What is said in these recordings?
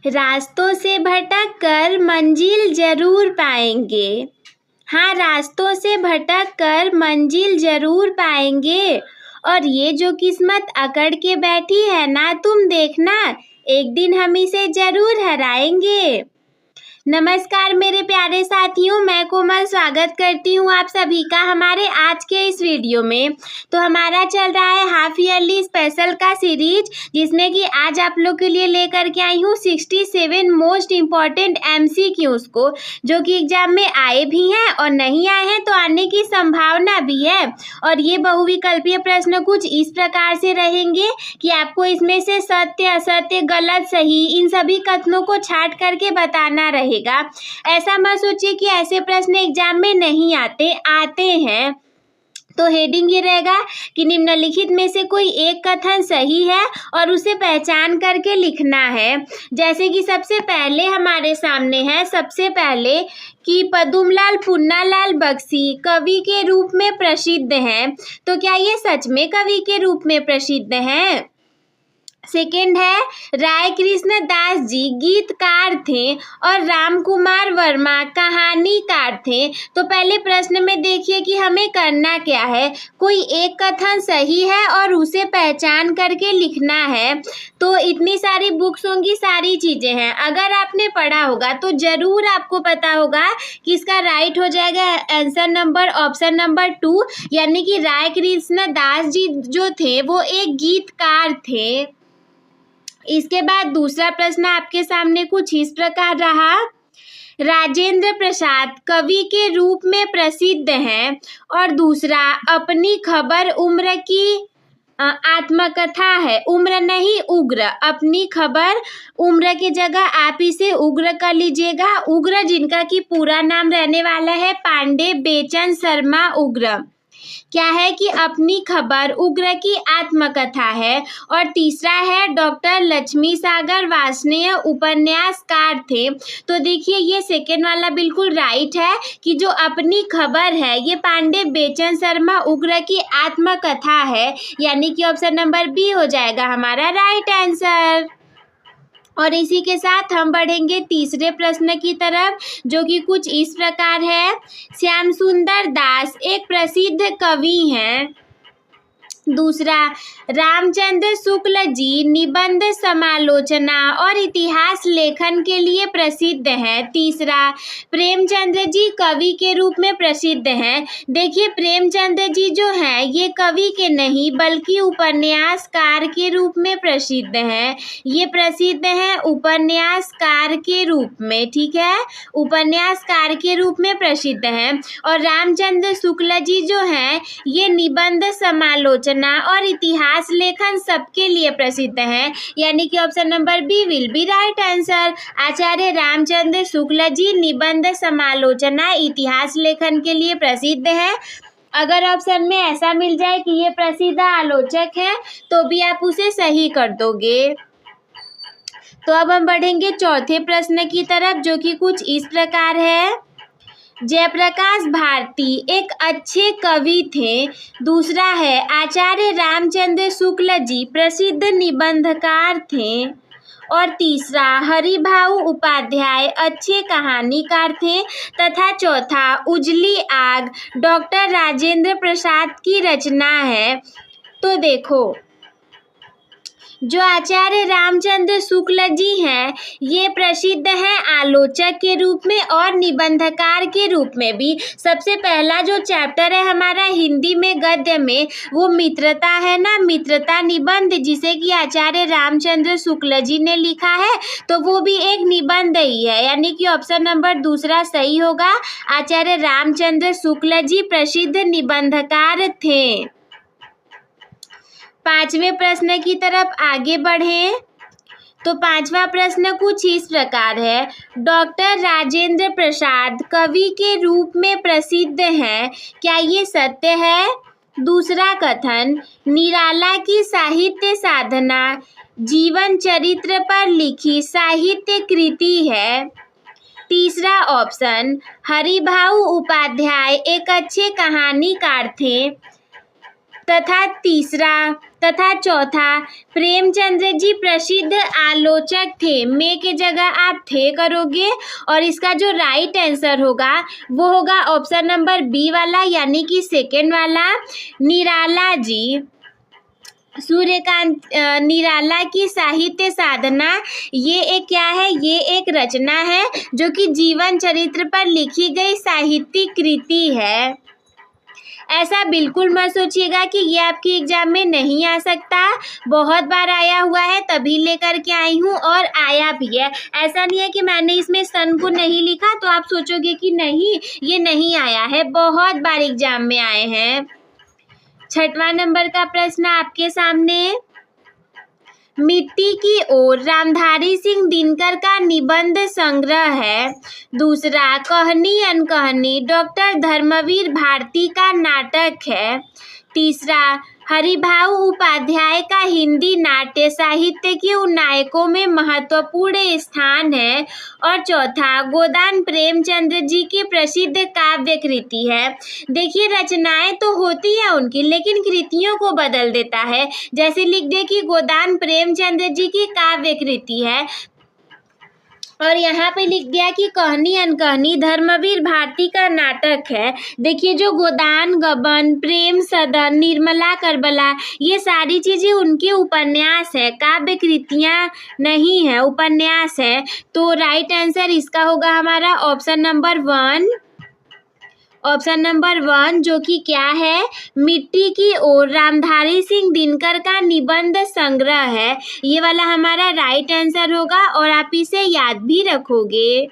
रास्तों से भटक कर मंजिल जरूर पाएंगे। हाँ, रास्तों से भटक कर मंजिल जरूर पाएंगे। और ये जो किस्मत अकड़ के बैठी है ना, तुम देखना एक दिन हम इसे जरूर हराएंगे। नमस्कार मेरे प्यारे साथियों, मैं कोमल स्वागत करती हूँ आप सभी का हमारे आज के इस वीडियो में। तो हमारा चल रहा है हाफ ईयरली स्पेशल का सीरीज, जिसमें कि आज आप लोग के लिए लेकर के आई हूँ 67 मोस्ट इम्पॉर्टेंट MCQs को, जो कि एग्जाम में आए भी हैं और नहीं आए हैं तो आने की संभावना भी है। और ये बहुविकल्पीय प्रश्न कुछ इस प्रकार से रहेंगे कि आपको इसमें से सत्य, असत्य, गलत, सही इन सभी कथनों को छांट करके बताना रहेगा। ऐसा मत सोचिए कि ऐसे प्रश्न एग्जाम में नहीं आते हैं। तो हेडिंग ये रहेगा कि निम्नलिखित में से कोई एक कथन सही है और उसे पहचान करके लिखना है। जैसे कि सबसे पहले हमारे सामने है, सबसे पहले कि पद्मलाल पुन्नालाल बख्शी कवि के रूप में प्रसिद्ध हैं। तो क्या ये सच में कवि के रूप में प्रसिद्ध हैं? सेकेंड है, राय कृष्ण दास जी गीतकार थे और राम कुमार वर्मा कहानीकार थे। तो पहले प्रश्न में देखिए कि हमें करना क्या है, कोई एक कथन सही है और उसे पहचान करके लिखना है। तो इतनी सारी बुक्स होंगी, सारी चीजें हैं, अगर आपने पढ़ा होगा तो जरूर आपको पता होगा कि इसका राइट हो जाएगा आंसर नंबर ऑप्शन नंबर 2, यानी कि राय कृष्ण दास जी जो थे वो एक गीतकार थे। इसके बाद दूसरा प्रश्न आपके सामने कुछ इस प्रकार रहा, राजेंद्र प्रसाद कवि के रूप में प्रसिद्ध हैं। और दूसरा, अपनी खबर उम्र की आत्मकथा है, उम्र नहीं उग्र, अपनी खबर उम्र की जगह आप इसे उग्र कर लीजिएगा। उग्र जिनका कि पूरा नाम रहने वाला है पांडे बेचन शर्मा उग्र। क्या है कि अपनी खबर उग्र की आत्मकथा है। और तीसरा है, डॉक्टर लक्ष्मी सागर वार्ष्णेय उपन्यासकार थे। तो देखिए ये सेकेंड वाला बिल्कुल राइट है कि जो अपनी खबर है ये पांडे बेचन शर्मा उग्र की आत्मकथा है, यानी कि ऑप्शन नंबर बी हो जाएगा हमारा राइट आंसर। और इसी के साथ हम बढ़ेंगे तीसरे प्रश्न की तरफ, जो कि कुछ इस प्रकार है, श्याम सुंदर दास एक प्रसिद्ध कवि हैं। दूसरा, रामचंद्र शुक्ल जी निबंध समालोचना और इतिहास लेखन के लिए प्रसिद्ध हैं। तीसरा, प्रेमचंद्र जी कवि के रूप में प्रसिद्ध हैं। देखिए प्रेमचंद्र जी जो हैं ये कवि के नहीं बल्कि उपन्यासकार के रूप में प्रसिद्ध हैं। ये प्रसिद्ध हैं उपन्यासकार के रूप में, ठीक है, उपन्यासकार के रूप में प्रसिद्ध हैं। और रामचंद्र शुक्ल जी जो हैं ये निबंध समालोचना और इतिहास लेखन सबके लिए प्रसिद्ध हैं, यानी कि option number B will be right answer. Acharya Ramchandra Shukla ji निबंध समालोचना इतिहास लेखन के लिए प्रसिद्ध हैं। अगर ऑप्शन में ऐसा मिल जाए कि ये प्रसिद्ध आलोचक हैं तो भी आप उसे सही कर दोगे। तो अब हम बढ़ेंगे चौथे प्रश्न की तरफ, जो कि कुछ इस प्रकार है, जयप्रकाश भारती एक अच्छे कवि थे। दूसरा है, आचार्य रामचंद्र शुक्ल जी प्रसिद्ध निबंधकार थे। और तीसरा, हरिभाऊ उपाध्याय अच्छे कहानीकार थे। तथा चौथा, उजली आग डॉक्टर राजेंद्र प्रसाद की रचना है। तो देखो, जो आचार्य रामचंद्र शुक्ल जी हैं ये प्रसिद्ध हैं आलोचक के रूप में और निबंधकार के रूप में भी। सबसे पहला जो चैप्टर है हमारा हिंदी में गद्य में वो मित्रता है ना, मित्रता निबंध, जिसे कि आचार्य रामचंद्र शुक्ल जी ने लिखा है, तो वो भी एक निबंध ही है, यानी कि ऑप्शन नंबर दूसरा सही होगा। आचार्य रामचंद्र शुक्ल जी प्रसिद्ध निबंधकार थे। पांचवें प्रश्न की तरफ आगे बढ़ें तो पांचवा प्रश्न कुछ इस प्रकार है, डॉक्टर राजेंद्र प्रसाद कवि के रूप में प्रसिद्ध हैं। क्या ये सत्य है? दूसरा कथन, निराला की साहित्य साधना जीवन चरित्र पर लिखी साहित्य कृति है। तीसरा ऑप्शन, हरिभाऊ उपाध्याय एक अच्छे कहानीकार थे। तथा चौथा, प्रेमचंद्र जी प्रसिद्ध आलोचक थे। में के जगह आप थे करोगे और इसका जो राइट आंसर होगा वो होगा ऑप्शन नंबर बी वाला, यानी कि सेकेंड वाला, निराला जी। सूर्यकांत निराला की साहित्य साधना, ये एक क्या है, ये एक रचना है जो कि जीवन चरित्र पर लिखी गई साहित्यिक कृति है। ऐसा बिल्कुल मत सोचिएगा कि ये आपके एग्जाम में नहीं आ सकता, बहुत बार आया हुआ है तभी लेकर के आई हूँ और आया भी है। ऐसा नहीं है कि मैंने इसमें सन को नहीं लिखा तो आप सोचोगे कि नहीं ये नहीं आया है, बहुत बार एग्जाम में आए हैं। 6वां नंबर का प्रश्न आपके सामने, मिट्टी की ओर रामधारी सिंह दिनकर का निबंध संग्रह है। दूसरा, कहनी अनकहनी डॉक्टर धर्मवीर भारती का नाटक है। तीसरा, हरिभाऊ उपाध्याय का हिंदी नाट्य साहित्य के उन नायकों में महत्वपूर्ण स्थान है। और चौथा, गोदान प्रेमचंद्र जी की प्रसिद्ध काव्य कृति है। देखिए रचनाएं तो होती है उनकी, लेकिन कृतियों को बदल देता है। जैसे लिख दे कि गोदान प्रेमचंद्र जी की काव्य कृति है और यहाँ पे लिख दिया कि कहनी अनकहनी धर्मवीर भारती का नाटक है। देखिए जो गोदान, गबन, प्रेम सदन, निर्मला करबला, ये सारी चीज़ें उनके उपन्यास है, काव्य कृतियाँ नहीं है, उपन्यास है। तो राइट आंसर इसका होगा हमारा ऑप्शन नंबर 1, ऑप्शन नंबर 1 जो कि क्या है, मिट्टी की ओर रामधारी सिंह दिनकर का निबंध संग्रह है। ये वाला हमारा राइट आंसर होगा और आप इसे याद भी रखोगे।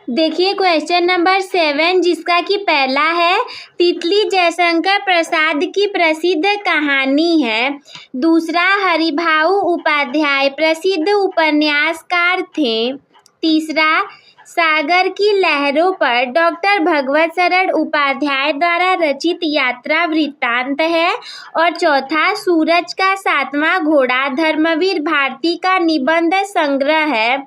देखिए क्वेश्चन नंबर 7 जिसका कि पहला है, तितली जयशंकर प्रसाद की प्रसिद्ध कहानी है। दूसरा, हरिभाऊ उपाध्याय प्रसिद्ध उपन्यासकार थे। तीसरा, सागर की लहरों पर डॉक्टर भगवत शरण उपाध्याय द्वारा रचित यात्रा वृत्तांत है। और चौथा, सूरज का 7वां घोड़ा धर्मवीर भारती का निबंध संग्रह है।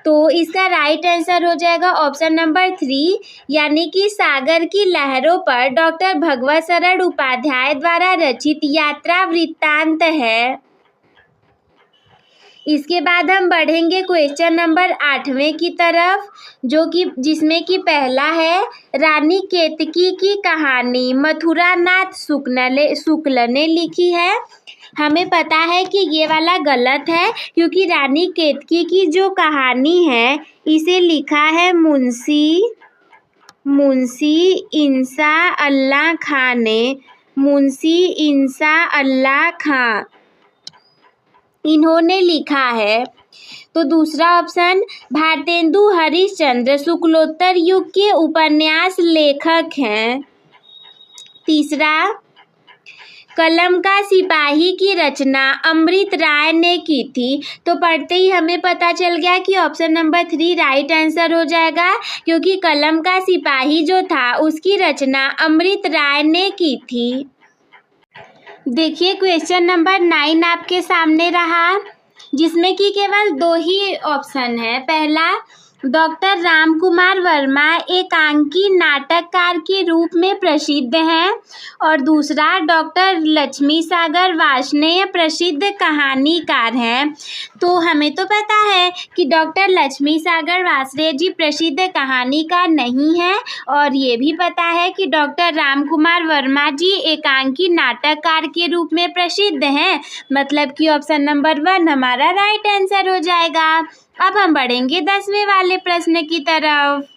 तो इसका राइट आंसर हो जाएगा ऑप्शन नंबर 3, यानी कि सागर की लहरों पर डॉक्टर भगवत शरण उपाध्याय द्वारा रचित यात्रा वृत्तांत है। इसके बाद हम बढ़ेंगे क्वेश्चन नंबर 8वें की तरफ, जो कि जिसमें कि पहला है, रानी केतकी की कहानी मथुरानाथ शुक्ल ने लिखी है। हमें पता है कि ये वाला गलत है क्योंकि रानी केतकी की जो कहानी है इसे लिखा है मुंशी इंसा अल्लाह खां ने। मुंशी इंसा अल्लाह खां इन्होंने लिखा है। तो दूसरा ऑप्शन, भारतेंदु हरिश्चंद्र शुक्लोत्तर युग के उपन्यास लेखक हैं। तीसरा, कलम का सिपाही की रचना अमृत राय ने की थी। तो पढ़ते ही हमें पता चल गया कि ऑप्शन नंबर 3 राइट आंसर हो जाएगा, क्योंकि कलम का सिपाही जो था उसकी रचना अमृत राय ने की थी। देखिए क्वेश्चन नंबर 9 आपके सामने रहा, जिसमें कि केवल 2 ही ऑप्शन है। पहला, डॉक्टर रामकुमार वर्मा एकांकी नाटककार के रूप में प्रसिद्ध हैं। और दूसरा, डॉक्टर लक्ष्मी सागर वार्ष्णेय प्रसिद्ध कहानीकार हैं। तो हमें तो पता है कि डॉक्टर लक्ष्मी सागर वार्ष्णेय जी प्रसिद्ध कहानीकार नहीं हैं, और ये भी पता है कि डॉक्टर रामकुमार वर्मा जी एकांकी नाटककार के रूप में प्रसिद्ध हैं। मतलब कि ऑप्शन नंबर 1 हमारा राइट आंसर हो जाएगा। अब हम बढ़ेंगे 10वें वाले प्रश्न की तरफ।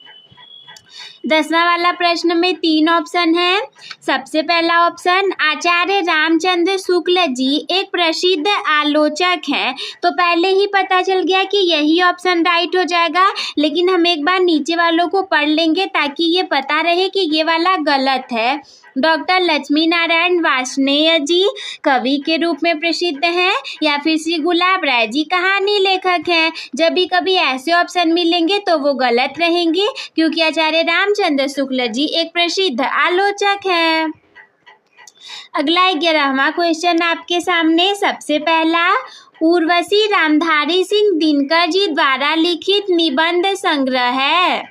10वां वाला प्रश्न में 3 ऑप्शन है। सबसे पहला ऑप्शन, आचार्य रामचंद्र शुक्ल जी एक प्रसिद्ध आलोचक हैं। तो पहले ही पता चल गया कि यही ऑप्शन राइट हो जाएगा, लेकिन हम एक बार नीचे वालों को पढ़ लेंगे ताकि ये पता रहे कि ये वाला गलत है। डॉक्टर लक्ष्मी नारायण वार्ष्णेय जी कवि के रूप में प्रसिद्ध हैं, या फिर श्री गुलाब राय जी कहानी लेखक हैं। जब भी कभी ऐसे ऑप्शन मिलेंगे तो वो गलत रहेंगे, क्योंकि आचार्य रामचंद्र शुक्ल जी एक प्रसिद्ध आलोचक हैं। अगला 11वां क्वेश्चन आपके सामने। सबसे पहला, उर्वशी रामधारी सिंह दिनकर जी द्वारा लिखित निबंध संग्रह है।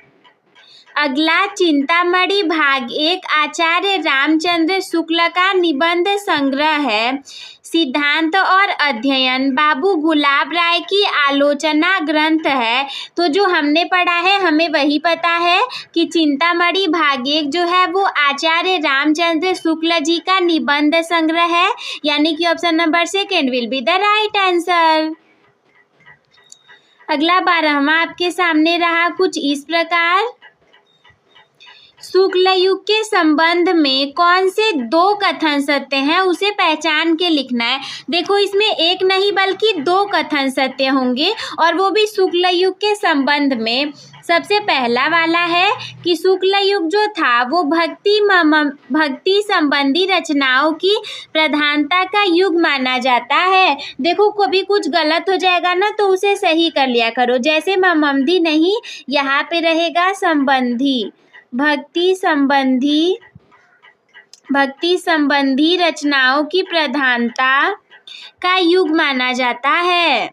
अगला चिंतामणि भाग 1 आचार्य रामचंद्र शुक्ल का निबंध संग्रह है। सिद्धांत और अध्ययन बाबू गुलाब राय की आलोचना ग्रंथ है। तो जो हमने पढ़ा है हमें वही पता है कि चिंतामणि भाग 1 जो है वो आचार्य रामचंद्र शुक्ल जी का निबंध संग्रह है, यानी कि option number 2 will be the right answer. अगला 12वां आपके सामने रहा कुछ इस प्रकार। शुक्ल युग के संबंध में कौन से 2 कथन सत्य हैं उसे पहचान के लिखना है। देखो इसमें एक नहीं बल्कि 2 कथन सत्य होंगे और वो भी शुक्ल युग के संबंध में। सबसे पहला वाला है कि शुक्ल युग जो था वो भक्ति संबंधी रचनाओं की प्रधानता का युग माना जाता है। देखो कभी कुछ गलत हो जाएगा ना तो उसे सही कर लिया करो, जैसे ममदी नहीं, यहाँ पे रहेगा संबंधी। भक्ति संबंधी रचनाओं की प्रधानता का युग माना जाता है।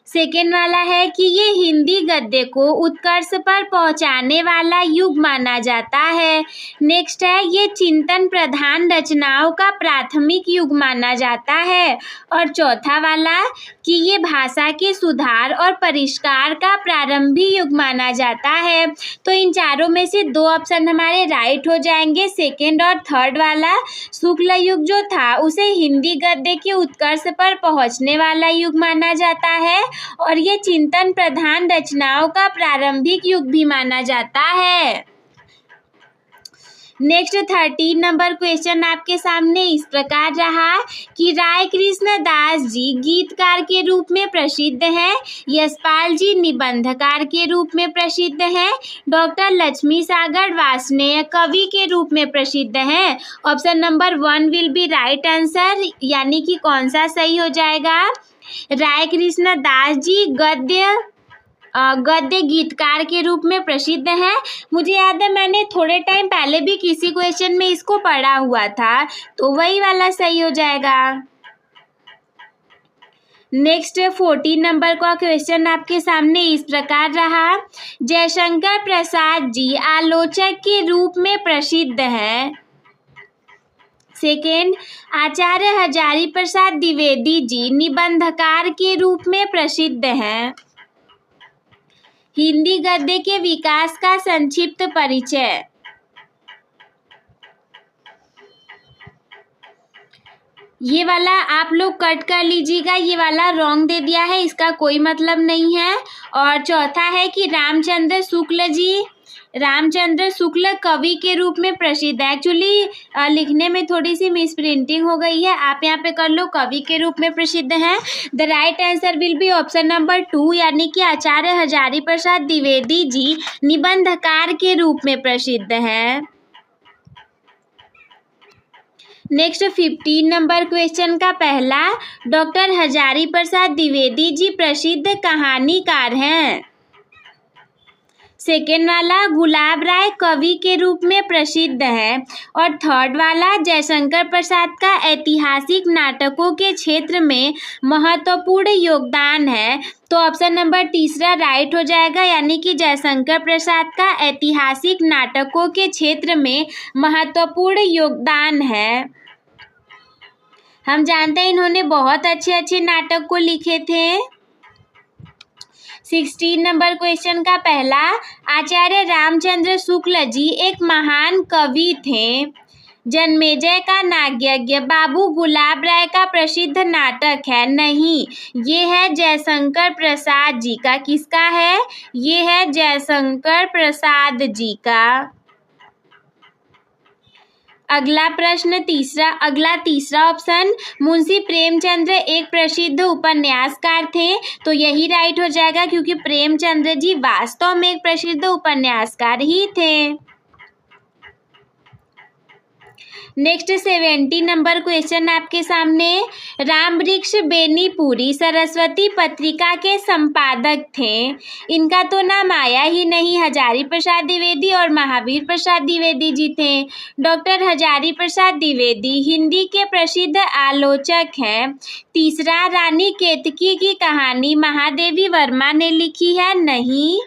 सेकेंड वाला है कि ये हिंदी गद्य को उत्कर्ष पर पहुंचाने वाला युग माना जाता है। नेक्स्ट है ये चिंतन प्रधान रचनाओं का प्राथमिक युग माना जाता है। और चौथा वाला कि ये भाषा के सुधार और परिष्कार का प्रारंभिक युग माना जाता है। तो इन चारों में से 2 ऑप्शन हमारे राइट हो जाएंगे। सेकेंड और थर्ड वाला शुक्ल युग जो था उसे हिंदी गद्य के उत्कर्ष पर पहुंचने वाला युग माना जाता है और ये चिंतन प्रधान रचनाओं का प्रारंभिक युग भी माना जाता है। नेक्स्ट 13 नंबर क्वेश्चन आपके सामने इस प्रकार रहा कि राय कृष्ण दास जी गीतकार के रूप में प्रसिद्ध हैं, यशपाल जी निबंधकार के रूप में प्रसिद्ध हैं, डॉक्टर लक्ष्मी सागर वार्ष्णेय कवि के रूप में प्रसिद्ध हैं। Option number 1 will be right answer, यानी कि कौन सा सही हो जाएगा। राय कृष्ण दास जी गद्य गीतकार के रूप में प्रसिद्ध हैं। मुझे याद है मैंने थोड़े टाइम पहले भी किसी क्वेश्चन में इसको पढ़ा हुआ था, तो वही वाला सही हो जाएगा। नेक्स्ट 14 नंबर का क्वेश्चन आपके सामने इस प्रकार रहा, जयशंकर प्रसाद जी आलोचक के रूप में प्रसिद्ध हैं। सेकेंड, आचार्य हजारी प्रसाद द्विवेदी जी निबंधकार के रूप में प्रसिद्ध हैं। हिंदी गद्य के विकास का संक्षिप्त परिचय। ये वाला आप लोग कट कर लीजिएगा, ये वाला रॉन्ग दे दिया है, इसका कोई मतलब नहीं है। और चौथा है कि रामचंद्र शुक्ल कवि के रूप में प्रसिद्ध है। एक्चुअली लिखने में थोड़ी सी मिस प्रिंटिंग हो गई है, आप यहाँ पे कर लो कवि के रूप में प्रसिद्ध हैं। The right answer will be option number 2, यानी कि आचार्य हजारी प्रसाद द्विवेदी जी निबंधकार के रूप में प्रसिद्ध हैं। नेक्स्ट 15 नंबर क्वेश्चन का पहला, डॉक्टर हजारी प्रसाद द्विवेदी जी प्रसिद्ध कहानीकार हैं। सेकेंड वाला गुलाब राय कवि के रूप में प्रसिद्ध है। और थर्ड वाला जयशंकर प्रसाद का ऐतिहासिक नाटकों के क्षेत्र में महत्वपूर्ण योगदान है। तो ऑप्शन नंबर 3 राइट हो जाएगा, यानी कि जयशंकर प्रसाद का ऐतिहासिक नाटकों के क्षेत्र में महत्वपूर्ण योगदान है। हम जानते हैं इन्होंने बहुत अच्छे अच्छे नाटक को लिखे थे। 16 नंबर क्वेश्चन का पहला, आचार्य रामचंद्र शुक्ल जी एक महान कवि थे। जन्मेजय का नागयज्ञ बाबू गुलाब राय का प्रसिद्ध नाटक है। नहीं, ये है जयशंकर प्रसाद जी का। किसका है? ये है जयशंकर प्रसाद जी का। अगला तीसरा ऑप्शन, मुंशी प्रेमचंद्र एक प्रसिद्ध उपन्यासकार थे। तो यही राइट हो जाएगा, क्योंकि प्रेमचंद्र जी वास्तव में एक प्रसिद्ध उपन्यासकार ही थे। नेक्स्ट 17 नंबर क्वेश्चन आपके सामने, रामवृक्ष बेनीपुरी सरस्वती पत्रिका के संपादक थे। इनका तो नाम आया ही नहीं। हजारी प्रसाद द्विवेदी और महावीर प्रसाद द्विवेदी जी थे। डॉक्टर हजारी प्रसाद द्विवेदी हिंदी के प्रसिद्ध आलोचक हैं। तीसरा, रानी केतकी की कहानी महादेवी वर्मा ने लिखी है। नहीं,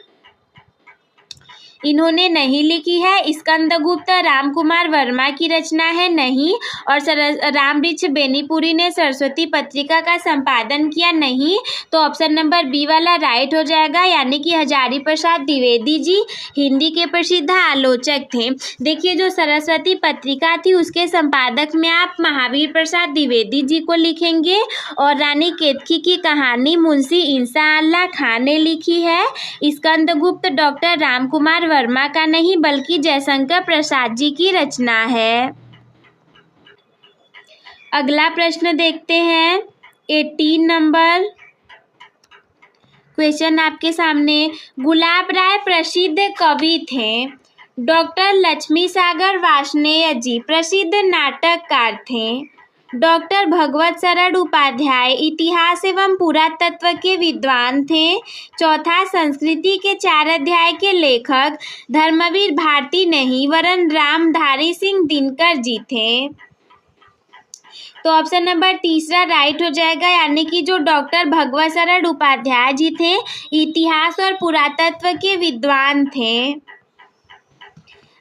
इन्होंने नहीं लिखी है। स्कंदगुप्त रामकुमार वर्मा की रचना है, नहीं। और रामवृक्ष बेनीपुरी ने सरस्वती पत्रिका का संपादन किया, नहीं। तो ऑप्शन नंबर बी वाला राइट हो जाएगा, यानी कि हजारी प्रसाद द्विवेदी जी हिंदी के प्रसिद्ध आलोचक थे। देखिए, जो सरस्वती पत्रिका थी उसके संपादक में आप महावीर प्रसाद द्विवेदी जी को लिखेंगे, और रानी केतकी की कहानी मुंशी इंसाअल्लाह खान ने लिखी है। स्कंदगुप्त डॉक्टर रामकुमार वर्मा का नहीं बल्कि जयशंकर प्रसाद जी की रचना है। अगला प्रश्न देखते हैं, 18 नंबर क्वेश्चन आपके सामने। गुलाब राय प्रसिद्ध कवि थे। डॉक्टर लक्ष्मी सागर वार्ष्णेय जी प्रसिद्ध नाटककार थे। डॉक्टर भगवत शरण उपाध्याय इतिहास एवं पुरातत्व के विद्वान थे। चौथा, संस्कृति के 4 अध्याय के लेखक धर्मवीर भारती नहीं वरन रामधारी सिंह दिनकर जी थे। तो ऑप्शन नंबर तीसरा राइट हो जाएगा, यानी कि जो डॉक्टर भगवत शरण उपाध्याय जी थे इतिहास और पुरातत्व के विद्वान थे।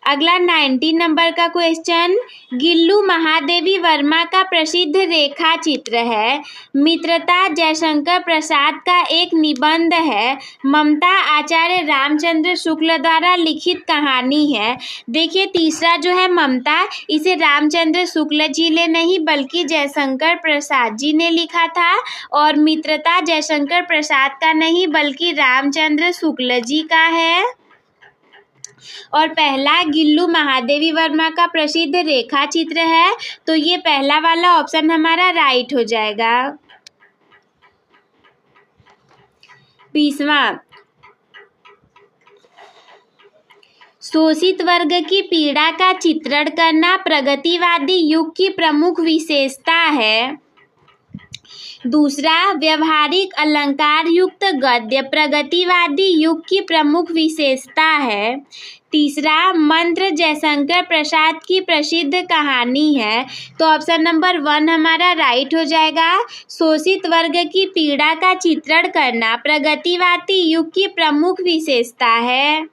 अगला 19 नंबर का क्वेश्चन, गिल्लू महादेवी वर्मा का प्रसिद्ध रेखा चित्र है। मित्रता जयशंकर प्रसाद का एक निबंध है। ममता आचार्य रामचंद्र शुक्ल द्वारा लिखित कहानी है। देखिए, तीसरा जो है ममता, इसे रामचंद्र शुक्ल जी ने नहीं बल्कि जयशंकर प्रसाद जी ने लिखा था, और मित्रता जयशंकर प्रसाद का नहीं बल्कि रामचंद्र शुक्ल जी का है। और पहला गिल्लू महादेवी वर्मा का प्रसिद्ध रेखा चित्र है, तो ये पहला वाला ऑप्शन हमारा राइट हो जाएगा। 20वां, शोषित वर्ग की पीड़ा का चित्रण करना प्रगतिवादी युग की प्रमुख विशेषता है। दूसरा, व्यवहारिक अलंकार युक्त गद्य प्रगतिवादी युग की प्रमुख विशेषता है। तीसरा, मंत्र जयशंकर प्रसाद की प्रसिद्ध कहानी है। तो ऑप्शन नंबर 1 हमारा राइट हो जाएगा। शोषित वर्ग की पीड़ा का चित्रण करना प्रगतिवादी युग की प्रमुख विशेषता है।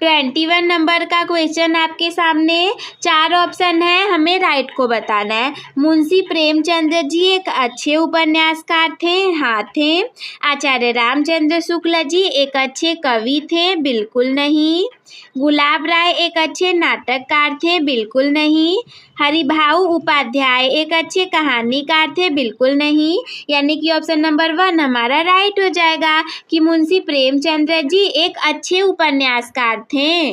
21 नंबर का क्वेश्चन आपके सामने। 4 ऑप्शन है, हमें राइट को बताना है। मुंशी प्रेमचंद्र जी एक अच्छे उपन्यासकार थे, हाँ थे। आचार्य रामचंद्र शुक्ल जी एक अच्छे कवि थे, बिल्कुल नहीं। गुलाब राय एक अच्छे नाटककार थे, बिल्कुल नहीं। हरिभाऊ उपाध्याय एक अच्छे कहानीकार थे, बिल्कुल नहीं। यानी कि ऑप्शन नंबर 1 हमारा राइट हो जाएगा कि मुंशी प्रेमचंद्र जी एक अच्छे उपन्यासकार थे।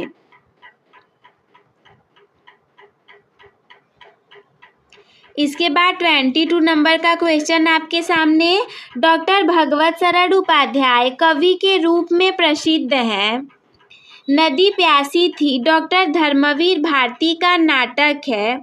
इसके बाद 22 नंबर का क्वेश्चन आपके सामने। डॉक्टर भगवत शरण उपाध्याय कवि के रूप में प्रसिद्ध हैं। नदी प्यासी थी डॉक्टर धर्मवीर भारती का नाटक है।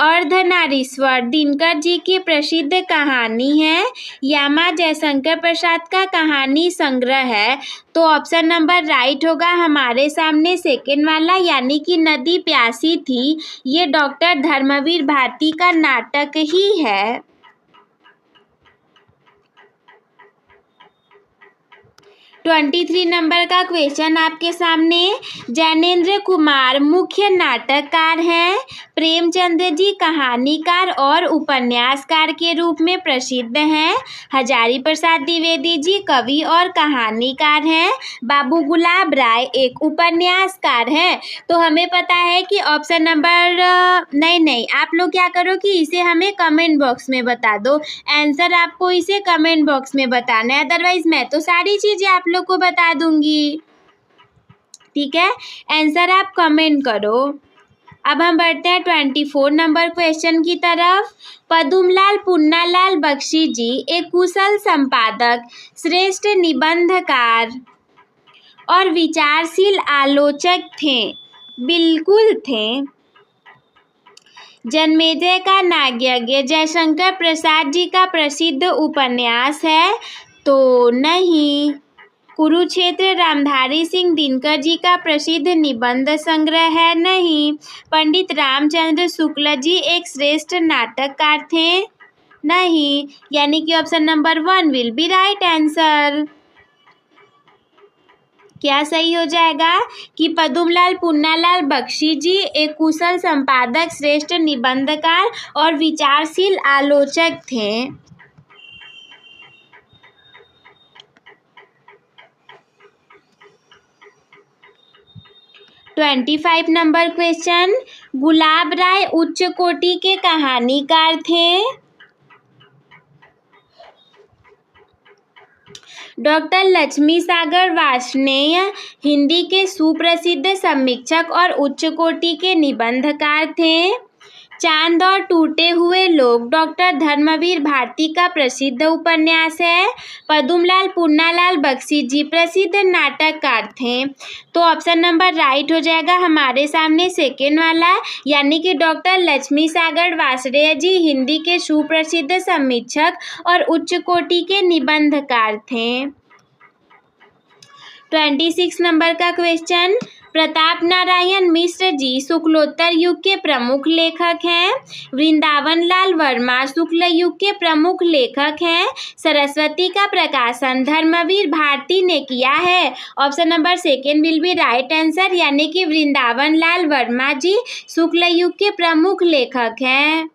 अर्धनारीश्वर दिनकर जी की प्रसिद्ध कहानी है। यामा जयशंकर प्रसाद का कहानी संग्रह है। तो ऑप्शन नंबर राइट होगा हमारे सामने सेकेंड वाला, यानी कि नदी प्यासी थी, ये डॉक्टर धर्मवीर भारती का नाटक ही है। ट्वेंटी 23 नंबर का क्वेश्चन आपके सामने। जैनेन्द्र कुमार मुख्य नाटककार हैं। प्रेमचंद्र जी कहानीकार और उपन्यासकार के रूप में प्रसिद्ध हैं। हजारी प्रसाद द्विवेदी जी कवि और कहानीकार हैं। बाबू गुलाब राय एक उपन्यासकार हैं। तो हमें पता है कि ऑप्शन नंबर नहीं, आप लोग क्या करो कि इसे हमें कमेंट बॉक्स में बता दो। आंसर आपको इसे कमेंट बॉक्स में बताना है, अदरवाइज मैं तो सारी चीज़ें आप लोग को बता दूंगी, ठीक है। आंसर आप कमेंट करो। अब हम बढ़ते हैं 24 नंबर क्वेश्चन की तरफ। पदुमलाल पुन्नालाल बख्शी जी एक कुशल संपादक, श्रेष्ठ निबंधकार और विचारशील आलोचक थे, बिल्कुल थे। जन्मेजय का नागयज्ञ जयशंकर प्रसाद जी का प्रसिद्ध उपन्यास है, तो नहीं। कुरुक्षेत्र रामधारी सिंह दिनकर जी का प्रसिद्ध निबंध संग्रह है, नहीं। पंडित रामचंद्र शुक्ल जी एक श्रेष्ठ नाटककार थे, नहीं। यानी कि option number 1 will be right answer. क्या सही हो जाएगा कि पद्मलाल पुन्नालाल बख्शी जी एक कुशल संपादक, श्रेष्ठ निबंधकार और विचारशील आलोचक थे। 25 नंबर क्वेश्चन, गुलाब राय उच्च कोटि के कहानीकार थे। डॉक्टर लक्ष्मी सागर वार्ष्णेय हिंदी के सुप्रसिद्ध समीक्षक और उच्च कोटि के निबंधकार थे। चांद और टूटे हुए लोग डॉक्टर धर्मवीर भारती का प्रसिद्ध उपन्यास है। पद्मलाल पुन्नालाल बख्शी जी प्रसिद्ध नाटककार थे। तो ऑप्शन नंबर राइट हो जाएगा हमारे सामने सेकेंड वाला, यानी कि डॉक्टर लक्ष्मी सागर वार्ष्णेय जी हिंदी के सुप्रसिद्ध समीक्षक और उच्च कोटि के निबंधकार थे। 26 नंबर का क्वेश्चन, प्रताप नारायण मिश्र जी शुक्लोत्तर युग के प्रमुख लेखक हैं। वृंदावन लाल वर्मा शुक्ल युग के प्रमुख लेखक हैं। सरस्वती का प्रकाशन धर्मवीर भारती ने किया है। Option number second will be right answer, यानी कि वृंदावन लाल वर्मा जी शुक्ल युग के प्रमुख लेखक हैं।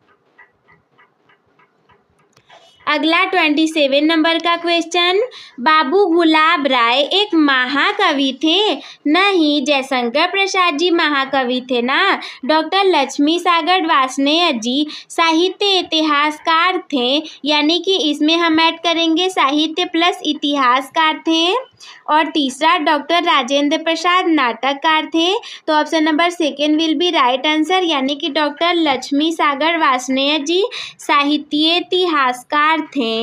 अगला 27 नंबर का क्वेश्चन, बाबू गुलाब राय एक महाकवि थे। नहीं, जयशंकर प्रसाद जी महाकवि थे ना। डॉक्टर लक्ष्मी सागर वार्ष्णेय जी साहित्य इतिहासकार थे, यानी कि इसमें हम ऐड करेंगे साहित्य प्लस इतिहासकार थे। और तीसरा डॉक्टर राजेंद्र प्रसाद नाटककार थे। तो option number second will be right answer, यानी कि डॉक्टर लक्ष्मी सागर वार्ष्णेय जी साहित्य इतिहासकार थे।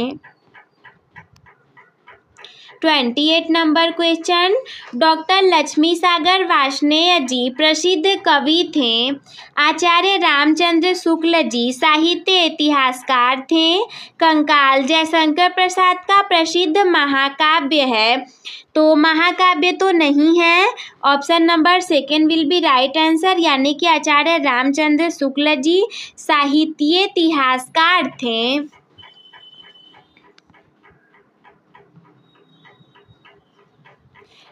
28 number question, doctor Lakshmi Sagar Varshney जी प्रसिद्ध कवि थे। आचार्य रामचंद्र शुक्ल जी साहित्य इतिहासकार थे। कंकाल जयशंकर प्रसाद का प्रसिद्ध महाकाव्य है। तो महाकाव्य तो नहीं है। Option number second will be right answer, यानी कि आचार्य रामचंद्र शुक्ल जी साहित्य इतिहासकार थे।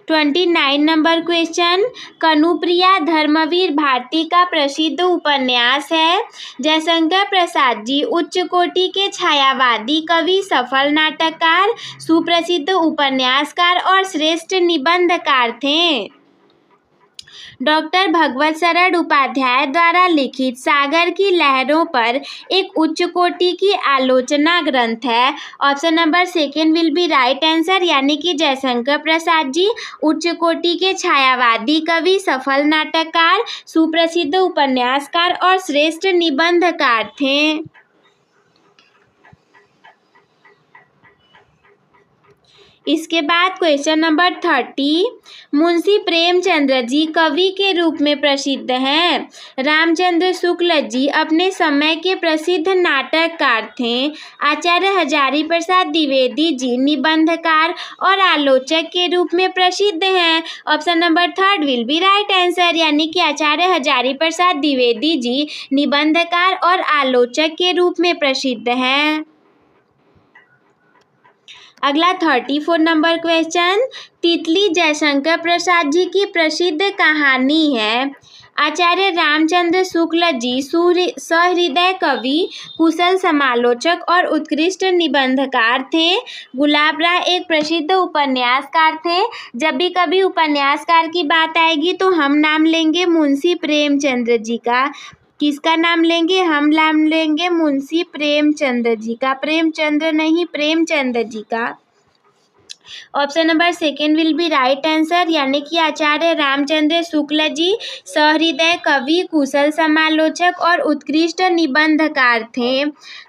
29 नंबर क्वेश्चन, कनुप्रिया धर्मवीर भारती का प्रसिद्ध उपन्यास है। जयशंकर प्रसाद जी उच्च कोटि के छायावादी कवि, सफल नाटककार, सुप्रसिद्ध उपन्यासकार और श्रेष्ठ निबंधकार थे। डॉक्टर भगवत शरण उपाध्याय द्वारा लिखित सागर की लहरों पर एक उच्च कोटि की आलोचना ग्रंथ है। Option number second will be right answer, यानी कि जयशंकर प्रसाद जी उच्च कोटि के छायावादी कवि, सफल नाटककार, सुप्रसिद्ध उपन्यासकार और श्रेष्ठ निबंधकार थे। इसके बाद क्वेश्चन नंबर 30, मुंशी प्रेमचंद्र जी कवि के रूप में प्रसिद्ध हैं। रामचंद्र शुक्ल जी अपने समय के प्रसिद्ध नाटककार थे। आचार्य हजारी प्रसाद द्विवेदी जी निबंधकार और आलोचक के रूप में प्रसिद्ध हैं। Option number third will be right answer, यानी कि आचार्य हजारी प्रसाद द्विवेदी जी निबंधकार और आलोचक के रूप में प्रसिद्ध हैं। अगला 34 नंबर क्वेश्चन, तितली जयशंकर प्रसाद जी की प्रसिद्ध कहानी है। आचार्य रामचंद्र शुक्ल जी सहृदय कवि, कुशल समालोचक और उत्कृष्ट निबंधकार थे। गुलाब राय एक प्रसिद्ध उपन्यासकार थे। जब भी कभी उपन्यासकार की बात आएगी तो हम नाम लेंगे मुंशी प्रेमचंद्र जी का। किसका नाम लेंगे? हम नाम लेंगे मुंशी प्रेमचंद्र जी का, प्रेमचंद्र नहीं, प्रेमचंद्र जी का। Option number second will be right answer, यानी कि आचार्य रामचंद्र शुक्ल जी सहृदय कवि, कुशल समालोचक और उत्कृष्ट निबंधकार थे।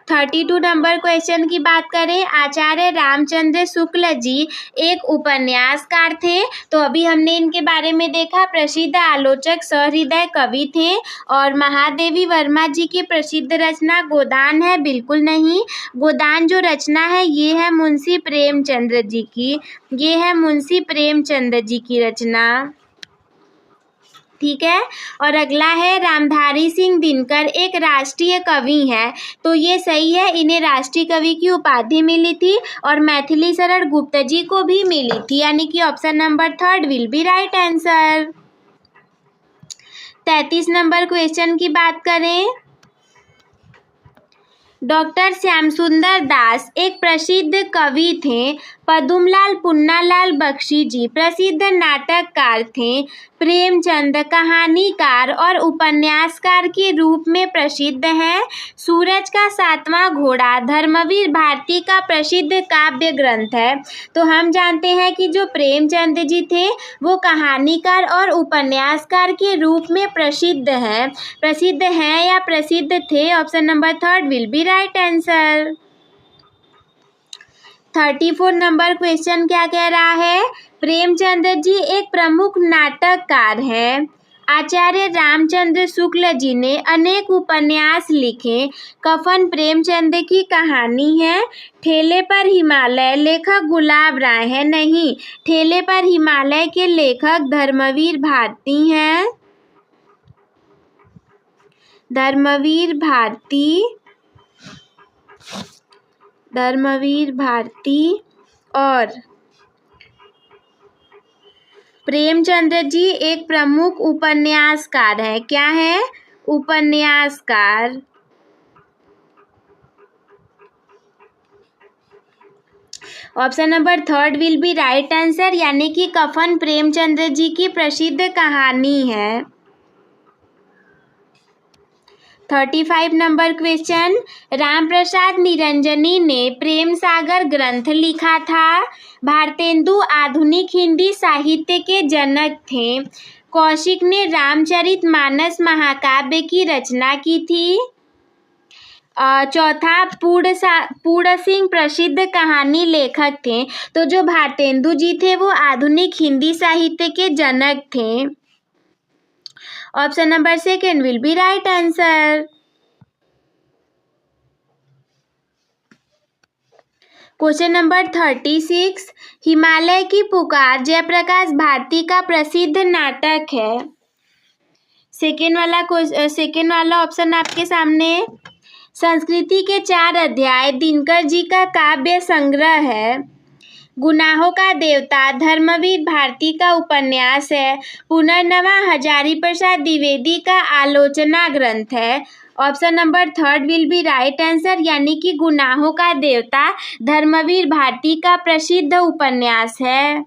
32 नंबर क्वेश्चन की बात करें, आचार्य रामचंद्र शुक्ल जी एक उपन्यासकार थे। तो अभी हमने इनके बारे में देखा, प्रसिद्ध आलोचक, सहृदय कवि थे। और महादेवी वर्मा जी की प्रसिद्ध रचना गोदान है? बिल्कुल नहीं, गोदान जो रचना है ये है मुंशी प्रेमचंद्र जी की, ये है मुंशी प्रेमचंद्र जी की रचना। ठीक है। और अगला है रामधारी सिंह दिनकर एक राष्ट्रीय कवि हैं, तो ये सही है, इन्हें राष्ट्रीय कवि की उपाधि मिली थी और मैथिली शरण गुप्त जी को भी मिली थी, यानी कि option number 3 will be right answer. 33 number question की बात करें, डॉक्टर श्याम सुंदर दास एक प्रसिद्ध कवि थे। पद्मलाल पुन्नालाल बख्शी जी प्रसिद्ध नाटककार थे। प्रेमचंद कहानीकार और उपन्यासकार के रूप में प्रसिद्ध हैं। सूरज का सातवां घोड़ा धर्मवीर भारती का प्रसिद्ध काव्य ग्रंथ है। तो हम जानते हैं कि जो प्रेमचंद जी थे वो कहानीकार और उपन्यासकार के रूप में प्रसिद्ध हैं या प्रसिद्ध थे। Option number 3 will be right answer. 34 number question क्या कह रहा है, प्रेमचंद्र जी एक प्रमुख नाटककार हैं। आचार्य रामचंद्र शुक्ल जी ने अनेक उपन्यास लिखे। कफन प्रेमचंद की कहानी है। ठेले पर हिमालय लेखक गुलाब राय है, नहीं, ठेले पर हिमालय के लेखक धर्मवीर भारती हैं। धर्मवीर भारती और प्रेमचंद्र जी एक प्रमुख उपन्यासकार है। क्या है? उपन्यासकार। Option number 3 will be right answer, यानी कि कफन प्रेमचंद्र जी की प्रसिद्ध कहानी है। 35 नंबर क्वेश्चन, रामप्रसाद निरंजनी ने प्रेम सागर ग्रंथ लिखा था। भारतेंदु आधुनिक हिंदी साहित्य के जनक थे। कौशिक ने रामचरितमानस महाकाव्य की रचना की थी। चौथा, पूर्ण सिंह प्रसिद्ध कहानी लेखक थे। तो जो भारतेंदु जी थे वो आधुनिक हिंदी साहित्य के जनक थे। Option number 2 will be right answer. Question number 36, Himalaya की पुकार जयप्रकाश भारती का प्रसिद्ध नाटक है। सेकेंड वाला ऑप्शन आपके सामने। संस्कृति के 4 अध्याय दिनकर जी का काव्य संग्रह है। गुनाहों का देवता धर्मवीर भारती का उपन्यास है। पुनर्नवा हजारी प्रसाद द्विवेदी का आलोचना ग्रंथ है। Option number 3 will be right answer, यानी कि गुनाहों का देवता धर्मवीर भारती का प्रसिद्ध उपन्यास है।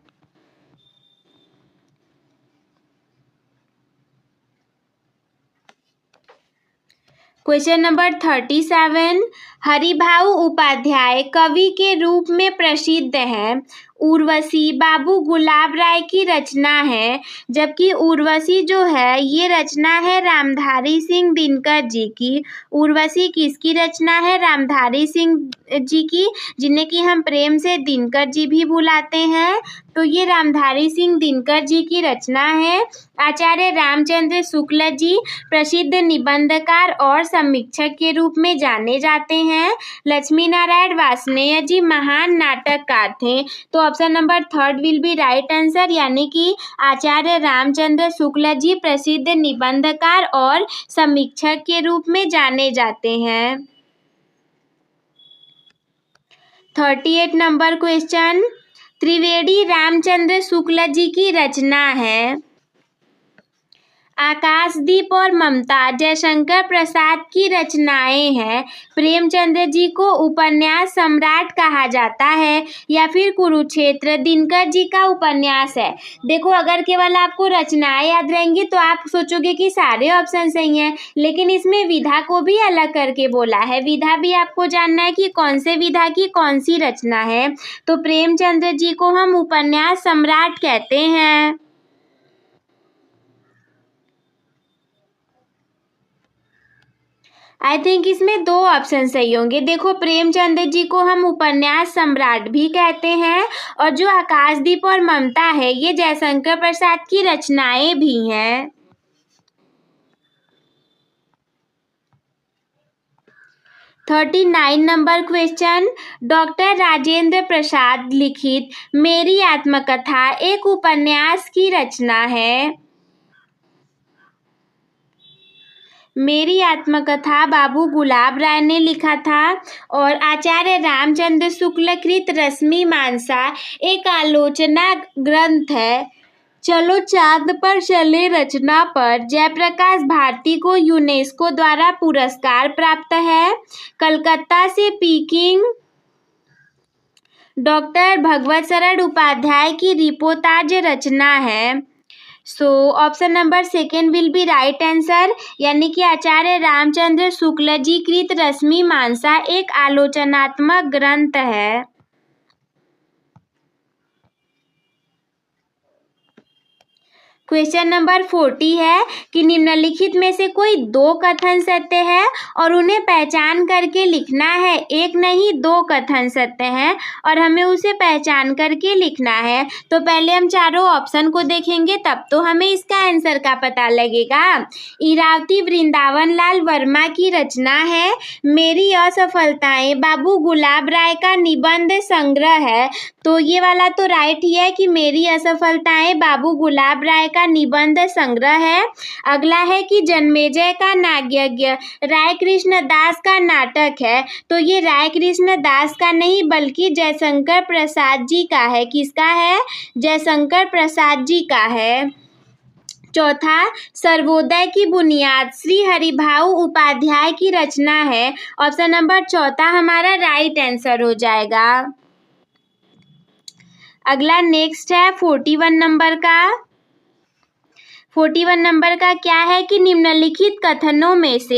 क्वेश्चन नंबर 37, हरिभाऊ उपाध्याय कवि के रूप में प्रसिद्ध है। उर्वशी बाबू गुलाब राय की रचना है, जबकि उर्वशी जो है ये रचना है रामधारी सिंह दिनकर जी की। उर्वशी किसकी रचना है? रामधारी सिंह जी की, जिन्हें कि हम प्रेम से दिनकर जी भी बुलाते हैं। तो ये रामधारी सिंह दिनकर जी की रचना है। आचार्य रामचंद्र शुक्ल जी प्रसिद्ध निबंधकार और समीक्षक के रूप में जाने जाते हैं। लक्ष्मी नारायण वार्ष्णेय जी महान नाटककार थे। तो option number 3 will be right answer, यानी कि आचार्य रामचंद्र शुक्ल जी प्रसिद्ध निबंधकार और समीक्षक के रूप में जाने जाते हैं। 38 नंबर क्वेश्चन, त्रिवेणी रामचंद्र शुक्ल जी की रचना है। आकाशदीप और ममता जयशंकर प्रसाद की रचनाएं हैं। प्रेमचंद्र जी को उपन्यास सम्राट कहा जाता है या फिर कुरुक्षेत्र दिनकर जी का उपन्यास है। देखो, अगर केवल आपको रचनाएं याद रहेंगी तो आप सोचोगे कि सारे ऑप्शन सही हैं, लेकिन इसमें विधा को भी अलग करके बोला है। विधा भी आपको जानना है कि कौन से विधा की कौन सी रचना है। तो प्रेमचंद्र जी को हम उपन्यास सम्राट कहते हैं। आई थिंक इसमें 2 ऑप्शन सही होंगे। देखो, प्रेमचंद जी को हम उपन्यास सम्राट भी कहते हैं और जो आकाशदीप और ममता है ये जयशंकर प्रसाद की रचनाएं भी हैं। Thirty 39 number question, doctor Rajendra Prasad लिखित मेरी आत्मकथा एक उपन्यास की रचना है। मेरी आत्मकथा बाबू गुलाब राय ने लिखा था और आचार्य रामचंद्र शुक्ल कृत रश्मि मानसा एक आलोचना ग्रंथ है। चलो चांद पर चले रचना पर जयप्रकाश भारती को यूनेस्को द्वारा पुरस्कार प्राप्त है। कलकत्ता से पीकिंग डॉक्टर भगवत शरण उपाध्याय की रिपोर्ताज रचना है। So option number second will be right answer, यानी कि आचार्य रामचंद्र शुक्ल जी कृत रश्मि मानसा एक आलोचनात्मक ग्रंथ है। क्वेश्चन नंबर 40 है कि निम्नलिखित में से कोई दो कथन सत्य है और उन्हें पहचान करके लिखना है। एक नहीं, दो कथन सत्य हैं और हमें उसे पहचान करके लिखना है। तो पहले हम चारों ऑप्शन को देखेंगे, तब तो हमें इसका आंसर का पता लगेगा। इरावती वृंदावन लाल वर्मा की रचना है। मेरी असफलताएं बाबू गुलाब राय का निबंध संग्रह है। तो ये वाला तो राइट ही है कि मेरी असफलताएं बाबू गुलाब राय का निबंध संग्रह है। अगला है कि जन्मेजय का नागयज्ञ राय कृष्ण दास का नाटक है। तो ये राय कृष्ण दास का नहीं बल्कि जयशंकर प्रसाद जी का है। किसका है? जयशंकर प्रसाद जी का है। चौथा, सर्वोदय की बुनियाद श्री हरिभाऊ उपाध्याय की रचना है। ऑप्शन नंबर चौथा हमारा राइट आंसर हो जाएगा। अगला नेक्स्ट है 41 नंबर का। 41 नंबर का क्या है कि निम्नलिखित कथनों में से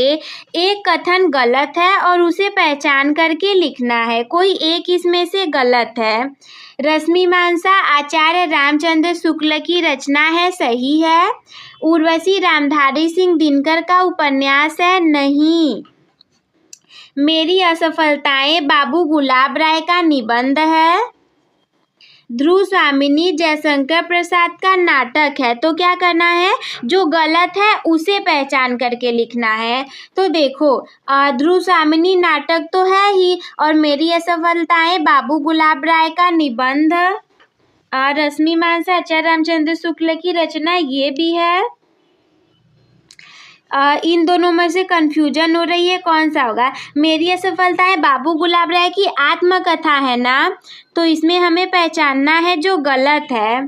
एक कथन गलत है और उसे पहचान करके लिखना है। कोई एक इसमें से गलत है। रश्मि मानसा आचार्य रामचंद्र शुक्ल की रचना है, सही है। उर्वशी रामधारी सिंह दिनकर का उपन्यास है, नहीं। मेरी असफलताएं बाबू गुलाब राय का निबंध है। ध्रुव स्वामिनी जयशंकर प्रसाद का नाटक है। तो क्या करना है, जो गलत है उसे पहचान करके लिखना है। तो देखो ध्रुव स्वामिनी नाटक तो है ही और मेरी असफलताएं बाबू गुलाब राय का निबंध, रश्मि मानसा आचार्य रामचंद्र शुक्ल की रचना ये भी है। इन दोनों में से कंफ्यूजन हो रही है, कौन सा होगा? मेरी असफलताएं बाबू गुलाब राय की आत्मकथा है ना, तो इसमें हमें पहचानना है जो गलत है।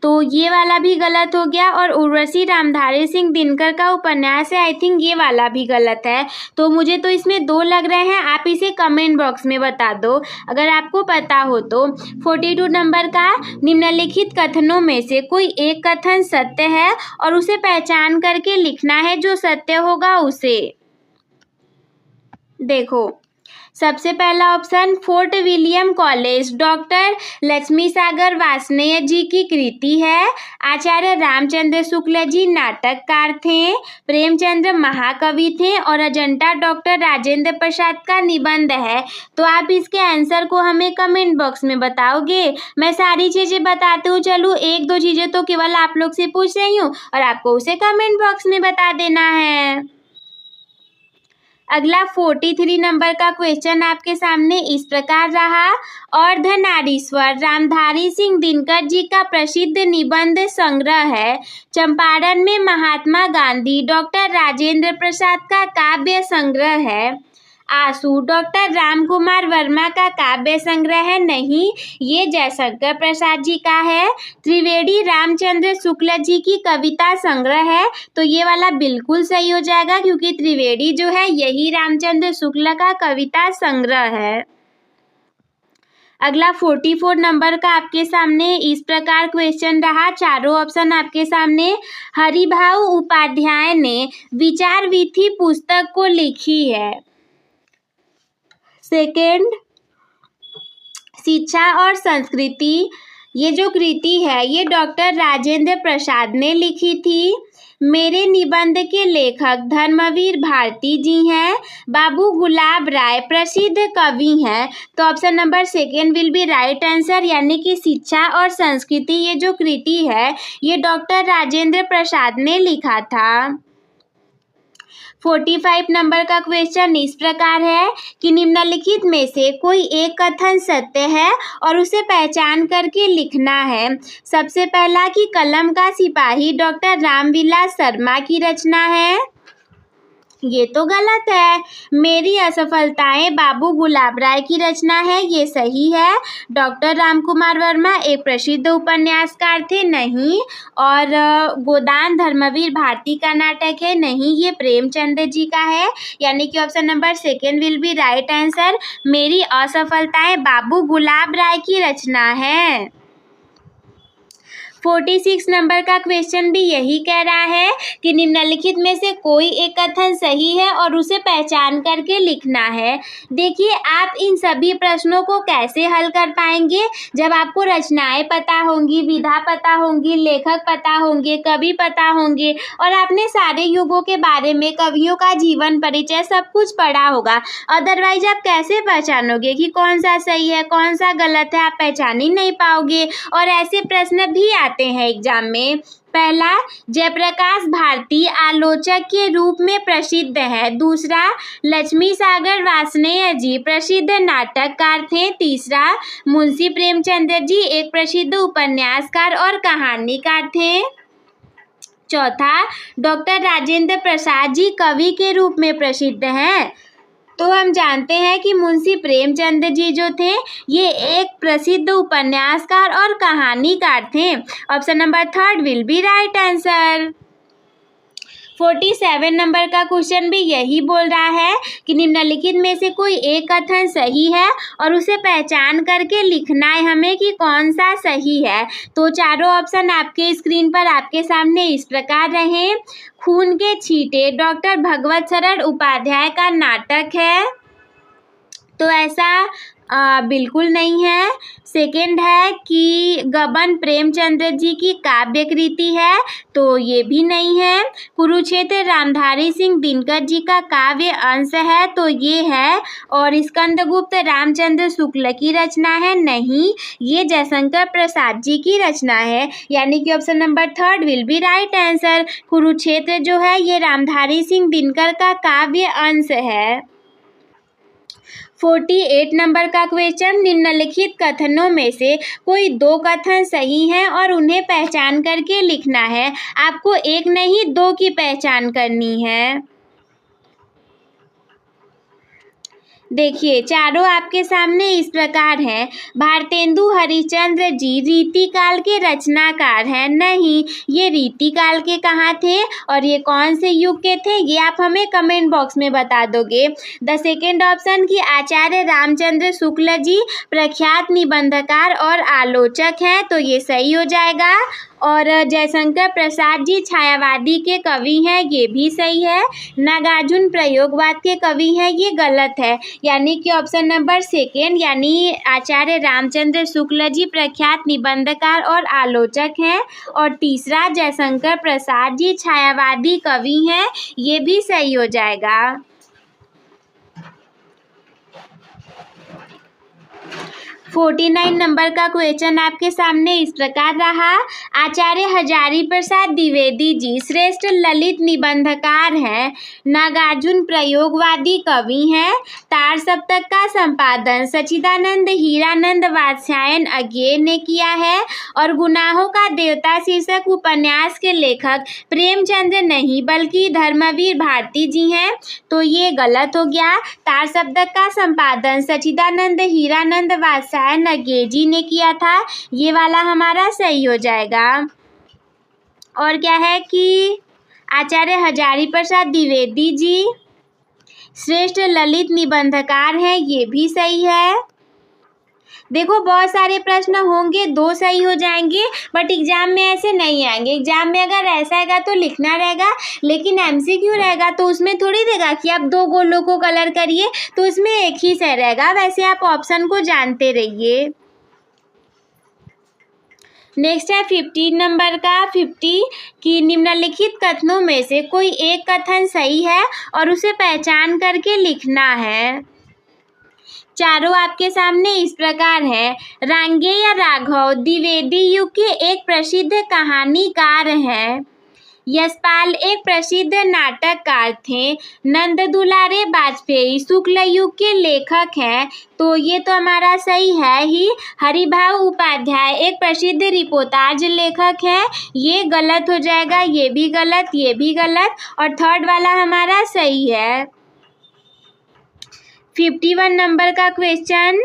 तो ये वाला भी गलत हो गया और उर्वशी रामधारी सिंह दिनकर का उपन्यास है, आई थिंक ये वाला भी गलत है। तो मुझे तो इसमें दो लग रहे हैं, आप इसे कमेंट बॉक्स में बता दो अगर आपको पता हो तो। 42 नंबर का, निम्नलिखित कथनों में से कोई एक कथन सत्य है और उसे पहचान करके लिखना है, जो सत्य होगा उसे। देखो सबसे पहला option, Fort William college doctor Lakshmi Sagar Varshney ji की कृति है। आचार्य रामचंद्र शुक्ल जी नाटककार थे। प्रेमचंद्र महाकवि थे और अजंता डॉक्टर राजेंद्र प्रसाद का निबंध है। तो आप इसके आंसर को हमें कमेंट बॉक्स में बताओगे। मैं सारी चीजें बताती हूँ, चलो एक दो चीजें तो केवल आप लोग से पूछ रही हूँ और आपको उसे कमेंट बॉक्स में बता देना है। अगला 43 नंबर का क्वेश्चन आपके सामने इस प्रकार रहा। अर्धनारीश्वर रामधारी सिंह दिनकर जी का प्रसिद्ध निबंध संग्रह है। चंपारण में महात्मा गांधी डॉक्टर राजेंद्र प्रसाद का काव्य संग्रह है। आंसू डॉक्टर रामकुमार वर्मा का काव्य संग्रह है, नहीं, ये जयशंकर प्रसाद जी का है। त्रिवेदी रामचंद्र शुक्ल जी की कविता संग्रह है। तो ये वाला बिल्कुल सही हो जाएगा क्योंकि त्रिवेदी जो है यही रामचंद्र शुक्ल का कविता संग्रह है। अगला 44 नंबर का आपके सामने इस प्रकार क्वेश्चन रहा, चारों ऑप्शन आपके सामने। हरिभाऊ उपाध्याय ने विचार विथि पुस्तक को लिखी है। सेकेंड, शिक्षा और संस्कृति, ये जो कृति है ये डॉक्टर राजेंद्र प्रसाद ने लिखी थी। मेरे निबंध के लेखक धर्मवीर भारती जी हैं। बाबू गुलाब राय प्रसिद्ध कवि हैं। तो option number second will be right answer, यानी कि शिक्षा और संस्कृति ये जो कृति है ये डॉक्टर राजेंद्र प्रसाद ने लिखा था। 45 नंबर का क्वेश्चन इस प्रकार है कि निम्नलिखित में से कोई एक कथन सत्य है और उसे पहचान करके लिखना है। सबसे पहला कि कलम का सिपाही डॉक्टर रामविलास शर्मा की रचना है, ये तो गलत है। मेरी असफलताएं बाबू गुलाब राय की रचना है, ये सही है। डॉक्टर रामकुमार वर्मा एक प्रसिद्ध उपन्यासकार थे, नहीं। और गोदान धर्मवीर भारती का नाटक है, नहीं, ये प्रेमचंद जी का है, यानी कि option number second will be right answer. मेरी असफलताएं बाबू गुलाब राय की रचना है। 46 नंबर का क्वेश्चन भी यही कह रहा है कि निम्नलिखित में से कोई एक कथन सही है और उसे पहचान करके लिखना है। देखिए, आप इन सभी प्रश्नों को कैसे हल कर पाएंगे जब आपको रचनाएं पता होंगी, विधा पता होंगी, लेखक पता होंगे, कवि पता होंगे और आपने सारे युगों के बारे में, कवियों का जीवन परिचय सब कुछ पढ़ा होगा। अदरवाइज आप कैसे पहचानोगे कि कौन सा सही है, कौन सा गलत है? आप पहचान ही नहीं पाओगे। और ऐसे प्रश्न भी आते हैं एग्जाम में। पहला, जयप्रकाश भारती आलोचक के रूप में प्रसिद्ध है। दूसरा, लक्ष्मी सागर वार्ष्णेय जी प्रसिद्ध नाटककार थे। तीसरा, मुंशी प्रेमचंद जी एक प्रसिद्ध उपन्यासकार और कहानीकार थे। चौथा, डॉक्टर राजेंद्र प्रसाद जी कवि के रूप में प्रसिद्ध हैं। तो हम जानते हैं कि मुंशी प्रेमचंद जी जो थे ये एक प्रसिद्ध उपन्यासकार और कहानीकार थे। Option number third will be right answer. 47 number का क्वेश्चन भी यही बोल रहा है कि निम्नलिखित में से कोई एक कथन सही है और उसे पहचान करके लिखना है हमें कि कौन सा सही है। तो चारों ऑप्शन आपके स्क्रीन पर आपके सामने इस प्रकार रहे। खून के छींटे डॉक्टर भगवत शरण उपाध्याय का नाटक है, तो ऐसा बिल्कुल नहीं है। सेकंड है कि गबन प्रेमचंद्र जी की काव्य कृति है, तो ये भी नहीं है। कुरुक्षेत्र रामधारी सिंह दिनकर जी का काव्य अंश है, तो ये है। और स्कंदगुप्त रामचंद्र शुक्ल की रचना है, नहीं, ये जयशंकर प्रसाद जी की रचना है, यानी कि option number third will be right answer. Kurukshetra जो है ये रामधारी सिंह दिनकर का काव्य अंश है। 48 नंबर का क्वेश्चन, निम्नलिखित कथनों में से कोई दो कथन सही हैं और उन्हें पहचान करके लिखना है। आपको एक नहीं दो की पहचान करनी है। देखिए, चारों आपके सामने इस प्रकार हैं। भारतेंदु हरिश्चंद्र जी रीतिकाल के रचनाकार हैं, नहीं, ये रीतिकाल के कहाँ थे और ये कौन से युग के थे, ये आप हमें कमेंट बॉक्स में बता दोगे। द सेकेंड ऑप्शन की आचार्य रामचंद्र शुक्ल जी प्रख्यात निबंधकार और आलोचक हैं, तो ये सही हो जाएगा। और जयशंकर प्रसाद जी छायावादी के कवि हैं, ये भी सही है। नागार्जुन प्रयोगवाद के कवि हैं, ये गलत है, यानी कि ऑप्शन नंबर सेकेंड, यानी आचार्य रामचंद्र शुक्ल जी प्रख्यात निबंधकार और आलोचक हैं। और तीसरा, जयशंकर प्रसाद जी छायावादी कवि हैं, ये भी सही हो जाएगा। 49 नंबर का क्वेश्चन आपके सामने इस प्रकार रहा। आचार्य हजारी प्रसाद द्विवेदी जी श्रेष्ठ ललित निबंधकार हैं, नागार्जुन प्रयोगवादी कवि हैं। तार सप्तक का संपादन सच्चिदानंद हीरानंद वात्स्यायन अज्ञेय ने किया है। और गुनाहों का देवता शीर्षक उपन्यास के लेखक प्रेमचंद्र नहीं बल्कि धर्मवीर भारती जी हैं, तो ये गलत हो गया। तार सप्तक का संपादन सच्चिदानंद हीरानंद वात्स्यायन अज्ञेय जी ने किया था, ये वाला हमारा सही हो जाएगा। और क्या है कि आचार्य हजारी प्रसाद द्विवेदी जी श्रेष्ठ ललित निबंधकार हैं, ये भी सही है। देखो, बहुत सारे प्रश्न होंगे, दो सही हो जाएंगे, बट एग्जाम में ऐसे नहीं आएंगे। एग्जाम में अगर ऐसा आएगा तो लिखना रहेगा, लेकिन एमसीक्यू रहेगा तो उसमें थोड़ी देगा कि आप दो गोलों को कलर करिए, तो उसमें एक ही सही रहेगा। वैसे आप ऑप्शन को जानते रहिए। नेक्स्ट है 15 नंबर का 50 कि निम्नलिखित कथनों में से कोई एक कथन सही है और उसे पहचान करके लिखना है। चारों आपके सामने इस प्रकार है। रांगेय राघव द्विवेदी युग के एक प्रसिद्ध कहानीकार हैं, यशपाल एक प्रसिद्ध नाटककार थे। नंद दुलारे वाजपेयी शुक्ल युग के लेखक हैं, तो ये तो हमारा सही है ही। हरिभाऊ उपाध्याय एक प्रसिद्ध रिपोर्टाज लेखक है, ये गलत हो जाएगा, ये भी गलत, ये भी गलत, और थर्ड वाला हमारा सही है। 51 नंबर का क्वेश्चन,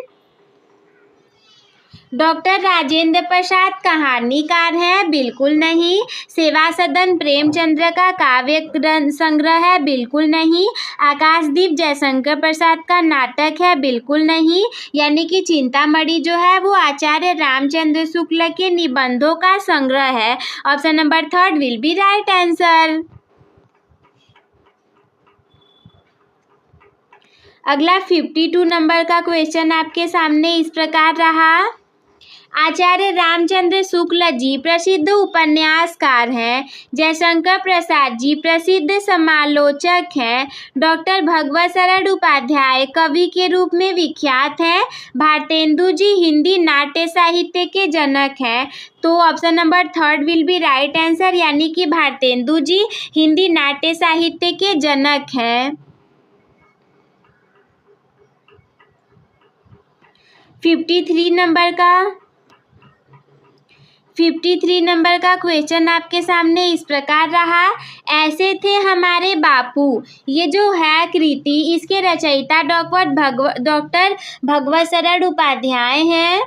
डॉक्टर राजेंद्र प्रसाद कहानीकार है? बिल्कुल नहीं। सेवा सदन प्रेमचंद्र का काव्य संग्रह है? बिल्कुल नहीं। आकाशदीप जयशंकर प्रसाद का नाटक है? बिल्कुल नहीं। यानी कि चिंतामणि जो है वो आचार्य रामचंद्र शुक्ल के निबंधों का संग्रह है। Option number third will be right answer. अगला 52 नंबर का क्वेश्चन आपके सामने इस प्रकार रहा। आचार्य रामचंद्र शुक्ल जी प्रसिद्ध उपन्यासकार हैं। जयशंकर प्रसाद जी प्रसिद्ध समालोचक हैं। डॉक्टर भगवत शरण उपाध्याय कवि के रूप में विख्यात हैं। भारतेंदु जी हिंदी नाट्य साहित्य के जनक हैं। तो option number third will be right answer, यानी कि भारतेंदु जी हिंदी नाट्य साहित्य के जनक हैं। 53 नंबर का क्वेश्चन आपके सामने इस प्रकार रहा। ऐसे थे हमारे बापू, ये जो है कृति इसके रचयिता डॉक्टर भगवत शरण उपाध्याय हैं।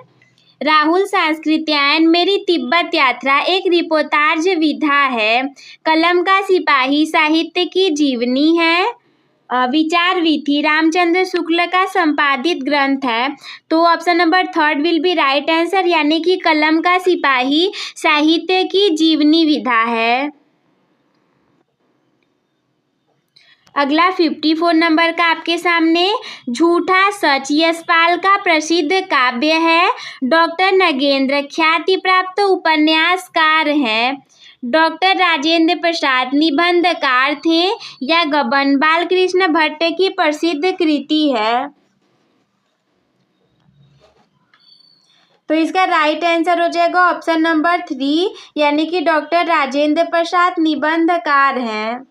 राहुल सांस्कृत्यायन मेरी तिब्बत यात्रा एक रिपोर्टाज विधा है। कलम का सिपाही साहित्य की जीवनी है। विचार विधि रामचंद्र शुक्ल का संपादित ग्रंथ है। तो option number third will be right answer, यानी कि कलम का सिपाही साहित्य की जीवनी विधा है। अगला 54 नंबर का आपके सामने, झूठा सच यशपाल का प्रसिद्ध काव्य है। डॉक्टर नगेंद्र ख्याति प्राप्त उपन्यासकार हैं। डॉक्टर राजेंद्र प्रसाद निबंधकार थे या गबन बालकृष्ण भट्ट की प्रसिद्ध कृति है। तो इसका राइट आंसर हो जाएगा ऑप्शन नंबर 3, यानी कि डॉक्टर राजेंद्र प्रसाद निबंधकार हैं।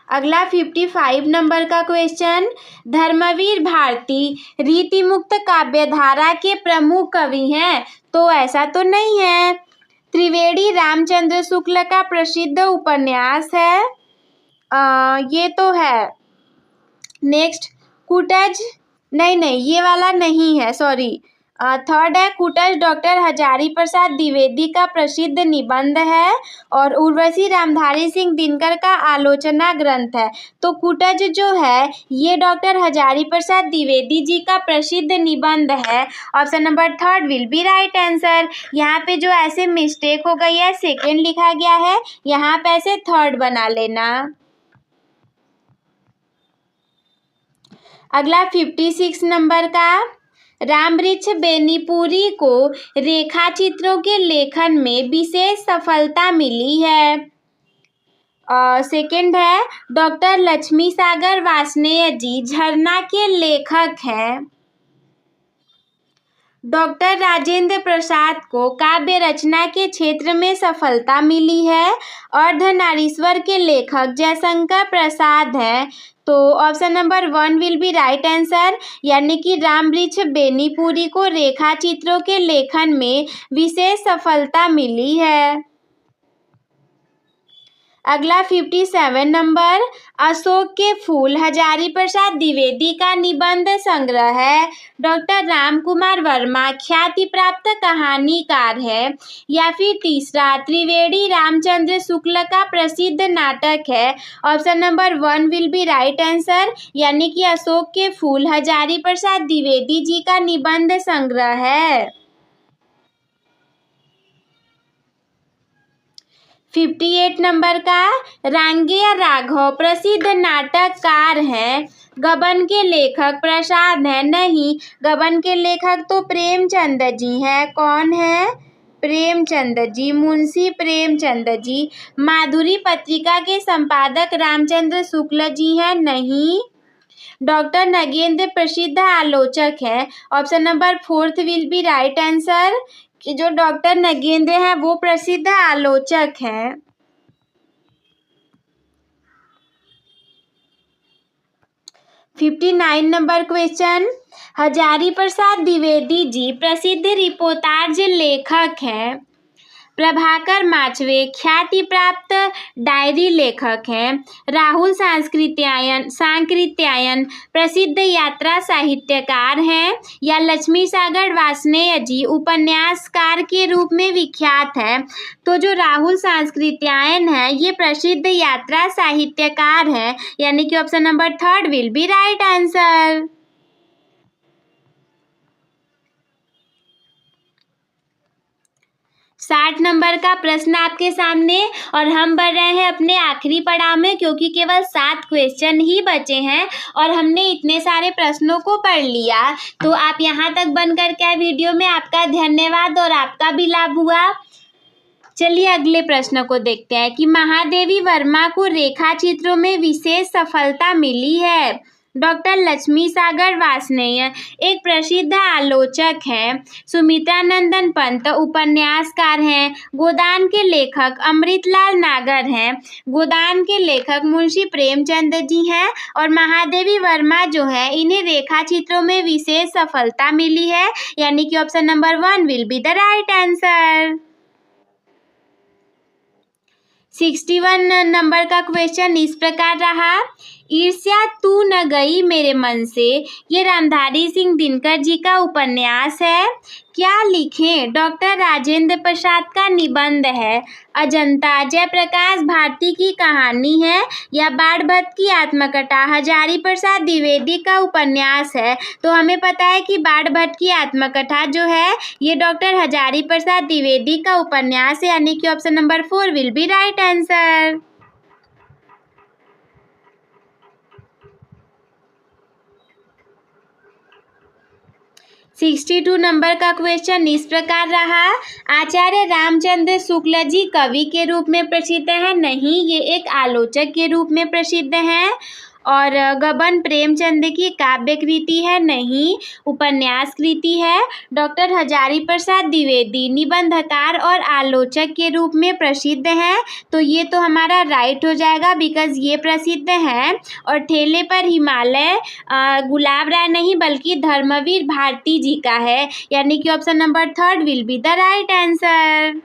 अगला 55 नंबर का क्वेश्चन, धर्मवीर भारती रीतिमुक्त काव्यधारा के प्रमुख कवि हैं? तो ऐसा तो नहीं है। त्रिवेणी रामचंद्र शुक्ल का प्रसिद्ध उपन्यास है, ये तो है। नेक्स्ट कुटज, नहीं ये वाला नहीं है, सॉरी। थर्ड है कुटज डॉक्टर हजारी प्रसाद द्विवेदी का प्रसिद्ध निबंध है और उर्वशी रामधारी सिंह दिनकर का आलोचना ग्रंथ है। तो कुटज जो है ये डॉक्टर हजारी प्रसाद द्विवेदी जी का प्रसिद्ध निबंध है। Option number third will be right answer. यहाँ पे जो ऐसे मिस्टेक हो गई है, सेकेंड लिखा गया है, यहाँ पे ऐसे थर्ड बना लेना। अगला 56 नंबर का, रामवृक्ष बेनीपुरी को रेखा चित्रों के लेखन में विशेष सफलता मिली है। सेकंड है डॉक्टर लक्ष्मी सागर वार्ष्णेय जी झरना के लेखक हैं। डॉक्टर राजेंद्र प्रसाद को काव्य रचना के क्षेत्र में सफलता मिली है। अर्धनारीश्वर के लेखक जयशंकर प्रसाद हैं। तो option number 1 will be right answer, यानी कि रामवृक्ष बेनीपुरी को रेखा चित्रों के लेखन में विशेष सफलता मिली है। अगला 57 नंबर, अशोक के फूल हजारी प्रसाद द्विवेदी का निबंध संग्रह है। डॉक्टर राम कुमार वर्मा ख्याति प्राप्त कहानीकार है। या फिर तीसरा त्रिवेणी रामचंद्र शुक्ल का प्रसिद्ध नाटक है। Option number 1 will be right answer, यानी कि अशोक के फूल हजारी प्रसाद द्विवेदी जी का निबंध संग्रह है। 58 नंबर का, रांगिया राघव प्रसिद्ध नाटककार हैं। गबन के लेखक प्रसाद हैं? नहीं, गबन के लेखक तो प्रेमचंद जी हैं। कौन है? प्रेमचंद जी, मुंशी प्रेमचंद जी। माधुरी पत्रिका के संपादक रामचंद्र शुक्ल जी हैं? नहीं। डॉक्टर नगेंद्र प्रसिद्ध आलोचक है। Option number 4 will be right answer कि जो डॉक्टर नगेंद्र है वो प्रसिद्ध आलोचक है। 59 नंबर क्वेश्चन, हजारी प्रसाद द्विवेदी जी प्रसिद्ध रिपोर्टाज लेखक हैं। प्रभाकर माचवे ख्याति प्राप्त डायरी लेखक हैं। राहुल सांकृत्यायन प्रसिद्ध यात्रा साहित्यकार हैं। या लक्ष्मी सागर वार्ष्णेय जी उपन्यासकार के रूप में विख्यात हैं। तो जो राहुल सांकृत्यायन है ये प्रसिद्ध यात्रा साहित्यकार हैं, यानी कि option number 3 will be right answer. 60 number का प्रश्न आपके सामने, और हम बढ़ रहे हैं अपने आखिरी पड़ाव में क्योंकि केवल 7 क्वेश्चन ही बचे हैं और हमने इतने सारे प्रश्नों को पढ़ लिया। तो आप यहाँ तक बन कर के वीडियो में आपका धन्यवाद और आपका भी लाभ हुआ। चलिए अगले प्रश्न को देखते हैं कि महादेवी वर्मा को रेखा चित्रों में विशेष सफलता मिली है। डॉक्टर लक्ष्मी सागर वार्ष्णेय एक प्रसिद्ध आलोचक हैं। सुमित्रा नंदन पंत उपन्यासकार हैं। गोदान के लेखक अमृतलाल नागर हैं। गोदान के लेखक मुंशी प्रेमचंद जी हैं। और महादेवी वर्मा जो है इन्हें रेखा चित्रों में विशेष सफलता मिली है, यानी कि option number 1 will be the right answer. 61 number का क्वेश्चन इस प्रकार रहा, ईर्ष्या तू न गई मेरे मन से, ये रामधारी सिंह दिनकर जी का उपन्यास है। क्या लिखें? डॉक्टर राजेंद्र प्रसाद का निबंध है। अजंता जयप्रकाश भारती की कहानी है। या बाण भट्ट की आत्मकथा हजारी प्रसाद द्विवेदी का उपन्यास है। तो हमें पता है कि बाण भट्ट की आत्मकथा जो है ये डॉक्टर हजारी प्रसाद द्विवेदी का उपन्यास है, यानी कि option number 4 will be right answer. 62 number का क्वेश्चन इस प्रकार रहा, आचार्य रामचंद्र शुक्ल जी कवि के रूप में प्रसिद्ध हैं? नहीं, ये एक आलोचक के रूप में प्रसिद्ध हैं। और गबन प्रेमचंद की काव्य कृति है? नहीं, उपन्यास कृति है। डॉक्टर हजारी प्रसाद द्विवेदी निबंधकार और आलोचक के रूप में प्रसिद्ध हैं। तो ये तो हमारा राइट हो जाएगा बिकॉज ये प्रसिद्ध हैं। और ठेले पर हिमालय गुलाब राय नहीं बल्कि धर्मवीर भारती जी का है, यानी कि option number 3 will be the right answer.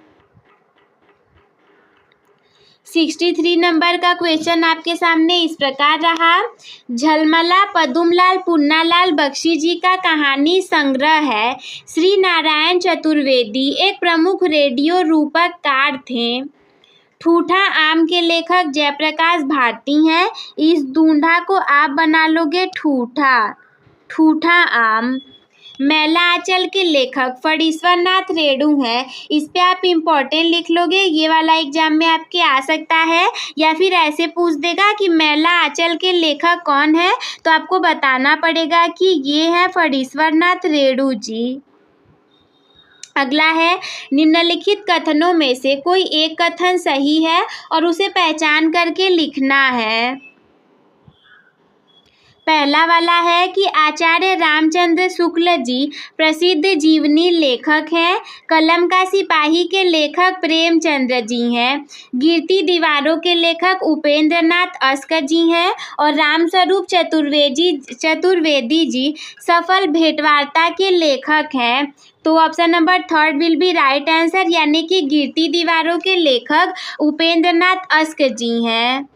63 number का क्वेश्चन आपके सामने इस प्रकार रहा, झलमला पदुमलाल पुन्नालाल बख्शी जी का कहानी संग्रह है। श्री नारायण चतुर्वेदी एक प्रमुख रेडियो रूपककार थे। ठूठा आम के लेखक जयप्रकाश भारती हैं। इस दूंढा को आप बना लोगे ठूठा, ठूठा आम। मैला आंचल के लेखक फणीश्वरनाथ रेणु हैं। इस पे आप इम्पोर्टेंट लिख लोगे, ये वाला एग्जाम में आपके आ सकता है। या फिर ऐसे पूछ देगा कि मैला आंचल के लेखक कौन है, तो आपको बताना पड़ेगा कि ये है फणीश्वरनाथ रेणु जी। अगला है, निम्नलिखित कथनों में से कोई एक कथन सही है और उसे पहचान करके लिखना है। पहला वाला है कि आचार्य रामचंद्र शुक्ल जी प्रसिद्ध जीवनी लेखक हैं। कलम का सिपाही के लेखक प्रेमचंद्र जी हैं। गिरती दीवारों के लेखक उपेंद्रनाथ अस्कर जी हैं। और रामस्वरूप चतुर्वेदी जी सफल भेंटवार्ता के लेखक हैं। तो option number 3 will be right answer, यानी कि गिरती दीवारों के लेखक उपेंद्रनाथ अस्कर जी हैं।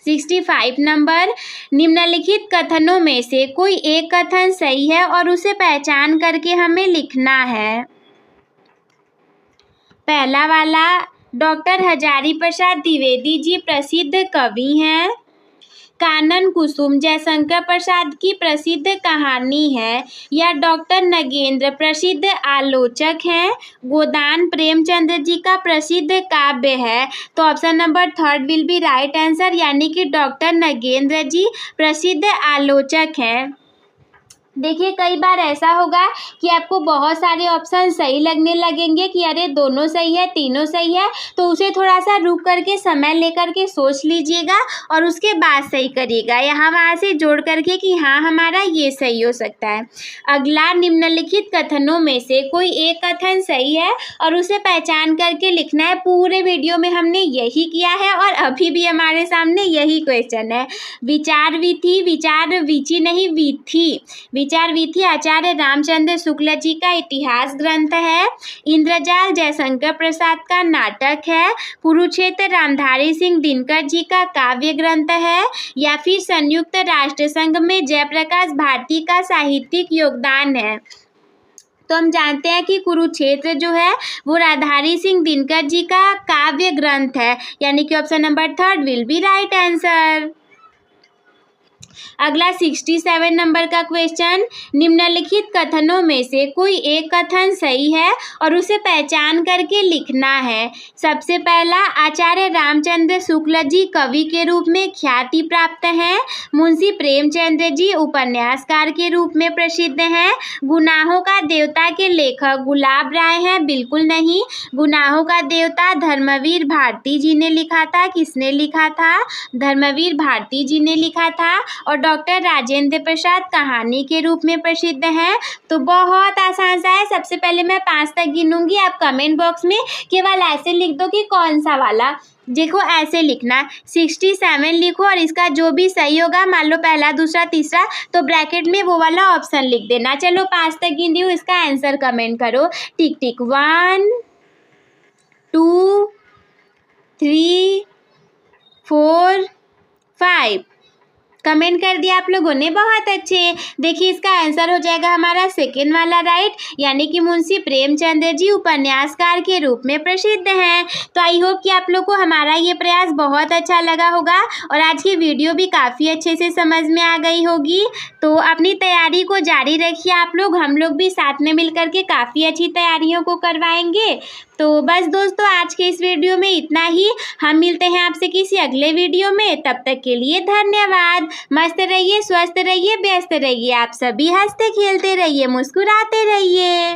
65 नंबर, निम्नलिखित कथनों में से कोई एक कथन सही है और उसे पहचान करके हमें लिखना है। पहला वाला, डॉक्टर हजारी प्रसाद द्विवेदी जी प्रसिद्ध कवि हैं। कानन कुसुम जयशंकर प्रसाद की प्रसिद्ध कहानी है। या डॉक्टर नगेंद्र प्रसिद्ध आलोचक हैं। गोदान प्रेमचंद जी का प्रसिद्ध काव्य है। तो option number 3 will be right answer, यानी कि डॉक्टर नगेंद्र जी प्रसिद्ध आलोचक हैं। देखिए कई बार ऐसा होगा कि आपको बहुत सारे ऑप्शन सही लगने लगेंगे कि अरे दोनों सही है, तीनों सही है, तो उसे थोड़ा सा रुक करके समय लेकर के सोच लीजिएगा और उसके बाद सही करिएगा, यहाँ वहाँ से जोड़ करके कि हाँ हमारा ये सही हो सकता है। अगला, निम्नलिखित कथनों में से कोई एक कथन सही है और उसे पहचान करके लिखना है। पूरे वीडियो में हमने यही किया है और अभी भी हमारे सामने यही क्वेश्चन है। विचार विथि, विचार विचि नहीं विथि, विचार विथि आचार्य रामचंद्र शुक्ल जी का इतिहास ग्रंथ है। इंद्रजाल जयशंकर प्रसाद का नाटक है। कुरुक्षेत्र रामधारी सिंह दिनकर जी का काव्य ग्रंथ है, या फिर संयुक्त राष्ट्र संघ में जयप्रकाश भारती का साहित्यिक योगदान है। तो हम जानते हैं कि कुरुक्षेत्र जो है वो रामधारी सिंह दिनकर जी का काव्य ग्रंथ है, यानी कि option number 3 will be right answer. अगला 67 नंबर का क्वेश्चन, निम्नलिखित कथनों में से कोई एक कथन सही है और उसे पहचान करके लिखना है। सबसे पहला, आचार्य रामचंद्र शुक्ल जी कवि के रूप में ख्याति प्राप्त हैं। मुंशी प्रेमचंद्र जी उपन्यासकार के रूप में प्रसिद्ध हैं। गुनाहों का देवता के लेखक गुलाब राय हैं, बिल्कुल नहीं। गुनाहों का देवता धर्मवीर भारती जी ने लिखा था। किसने लिखा था? धर्मवीर भारती जी ने लिखा था। और डॉक्टर राजेंद्र प्रसाद कहानी के रूप में प्रसिद्ध हैं। तो बहुत आसान सा है। सबसे पहले मैं 5 तक गिनूंगी, आप कमेंट बॉक्स में केवल ऐसे लिख दो कि कौन सा वाला। देखो ऐसे लिखना, 67 लिखो और इसका जो भी सही होगा, मान लो पहला, दूसरा, तीसरा, तो ब्रैकेट में वो वाला ऑप्शन लिख देना। चलो 5 तक गिन रही हूँ, इसका आंसर कमेंट करो। टिक टिक 1 2 3 4 5 कमेंट कर दिया आप लोगों ने, बहुत अच्छे। देखिए इसका आंसर हो जाएगा हमारा सेकेंड वाला राइट, यानी कि मुंशी प्रेमचंद्र जी उपन्यासकार के रूप में प्रसिद्ध हैं। तो आई होप कि आप लोग को हमारा ये प्रयास बहुत अच्छा लगा होगा और आज की वीडियो भी काफ़ी अच्छे से समझ में आ गई होगी। तो अपनी तैयारी को जारी रखिए आप लोग, हम लोग भी साथ में मिल करके काफ़ी अच्छी तैयारियों को करवाएंगे। तो बस दोस्तों आज के इस वीडियो में इतना ही। हम मिलते हैं आपसे किसी अगले वीडियो में, तब तक के लिए धन्यवाद। मस्त रहिए, स्वस्थ रहिए, व्यस्त रहिए, आप सभी हंसते खेलते रहिए, मुस्कुराते रहिए।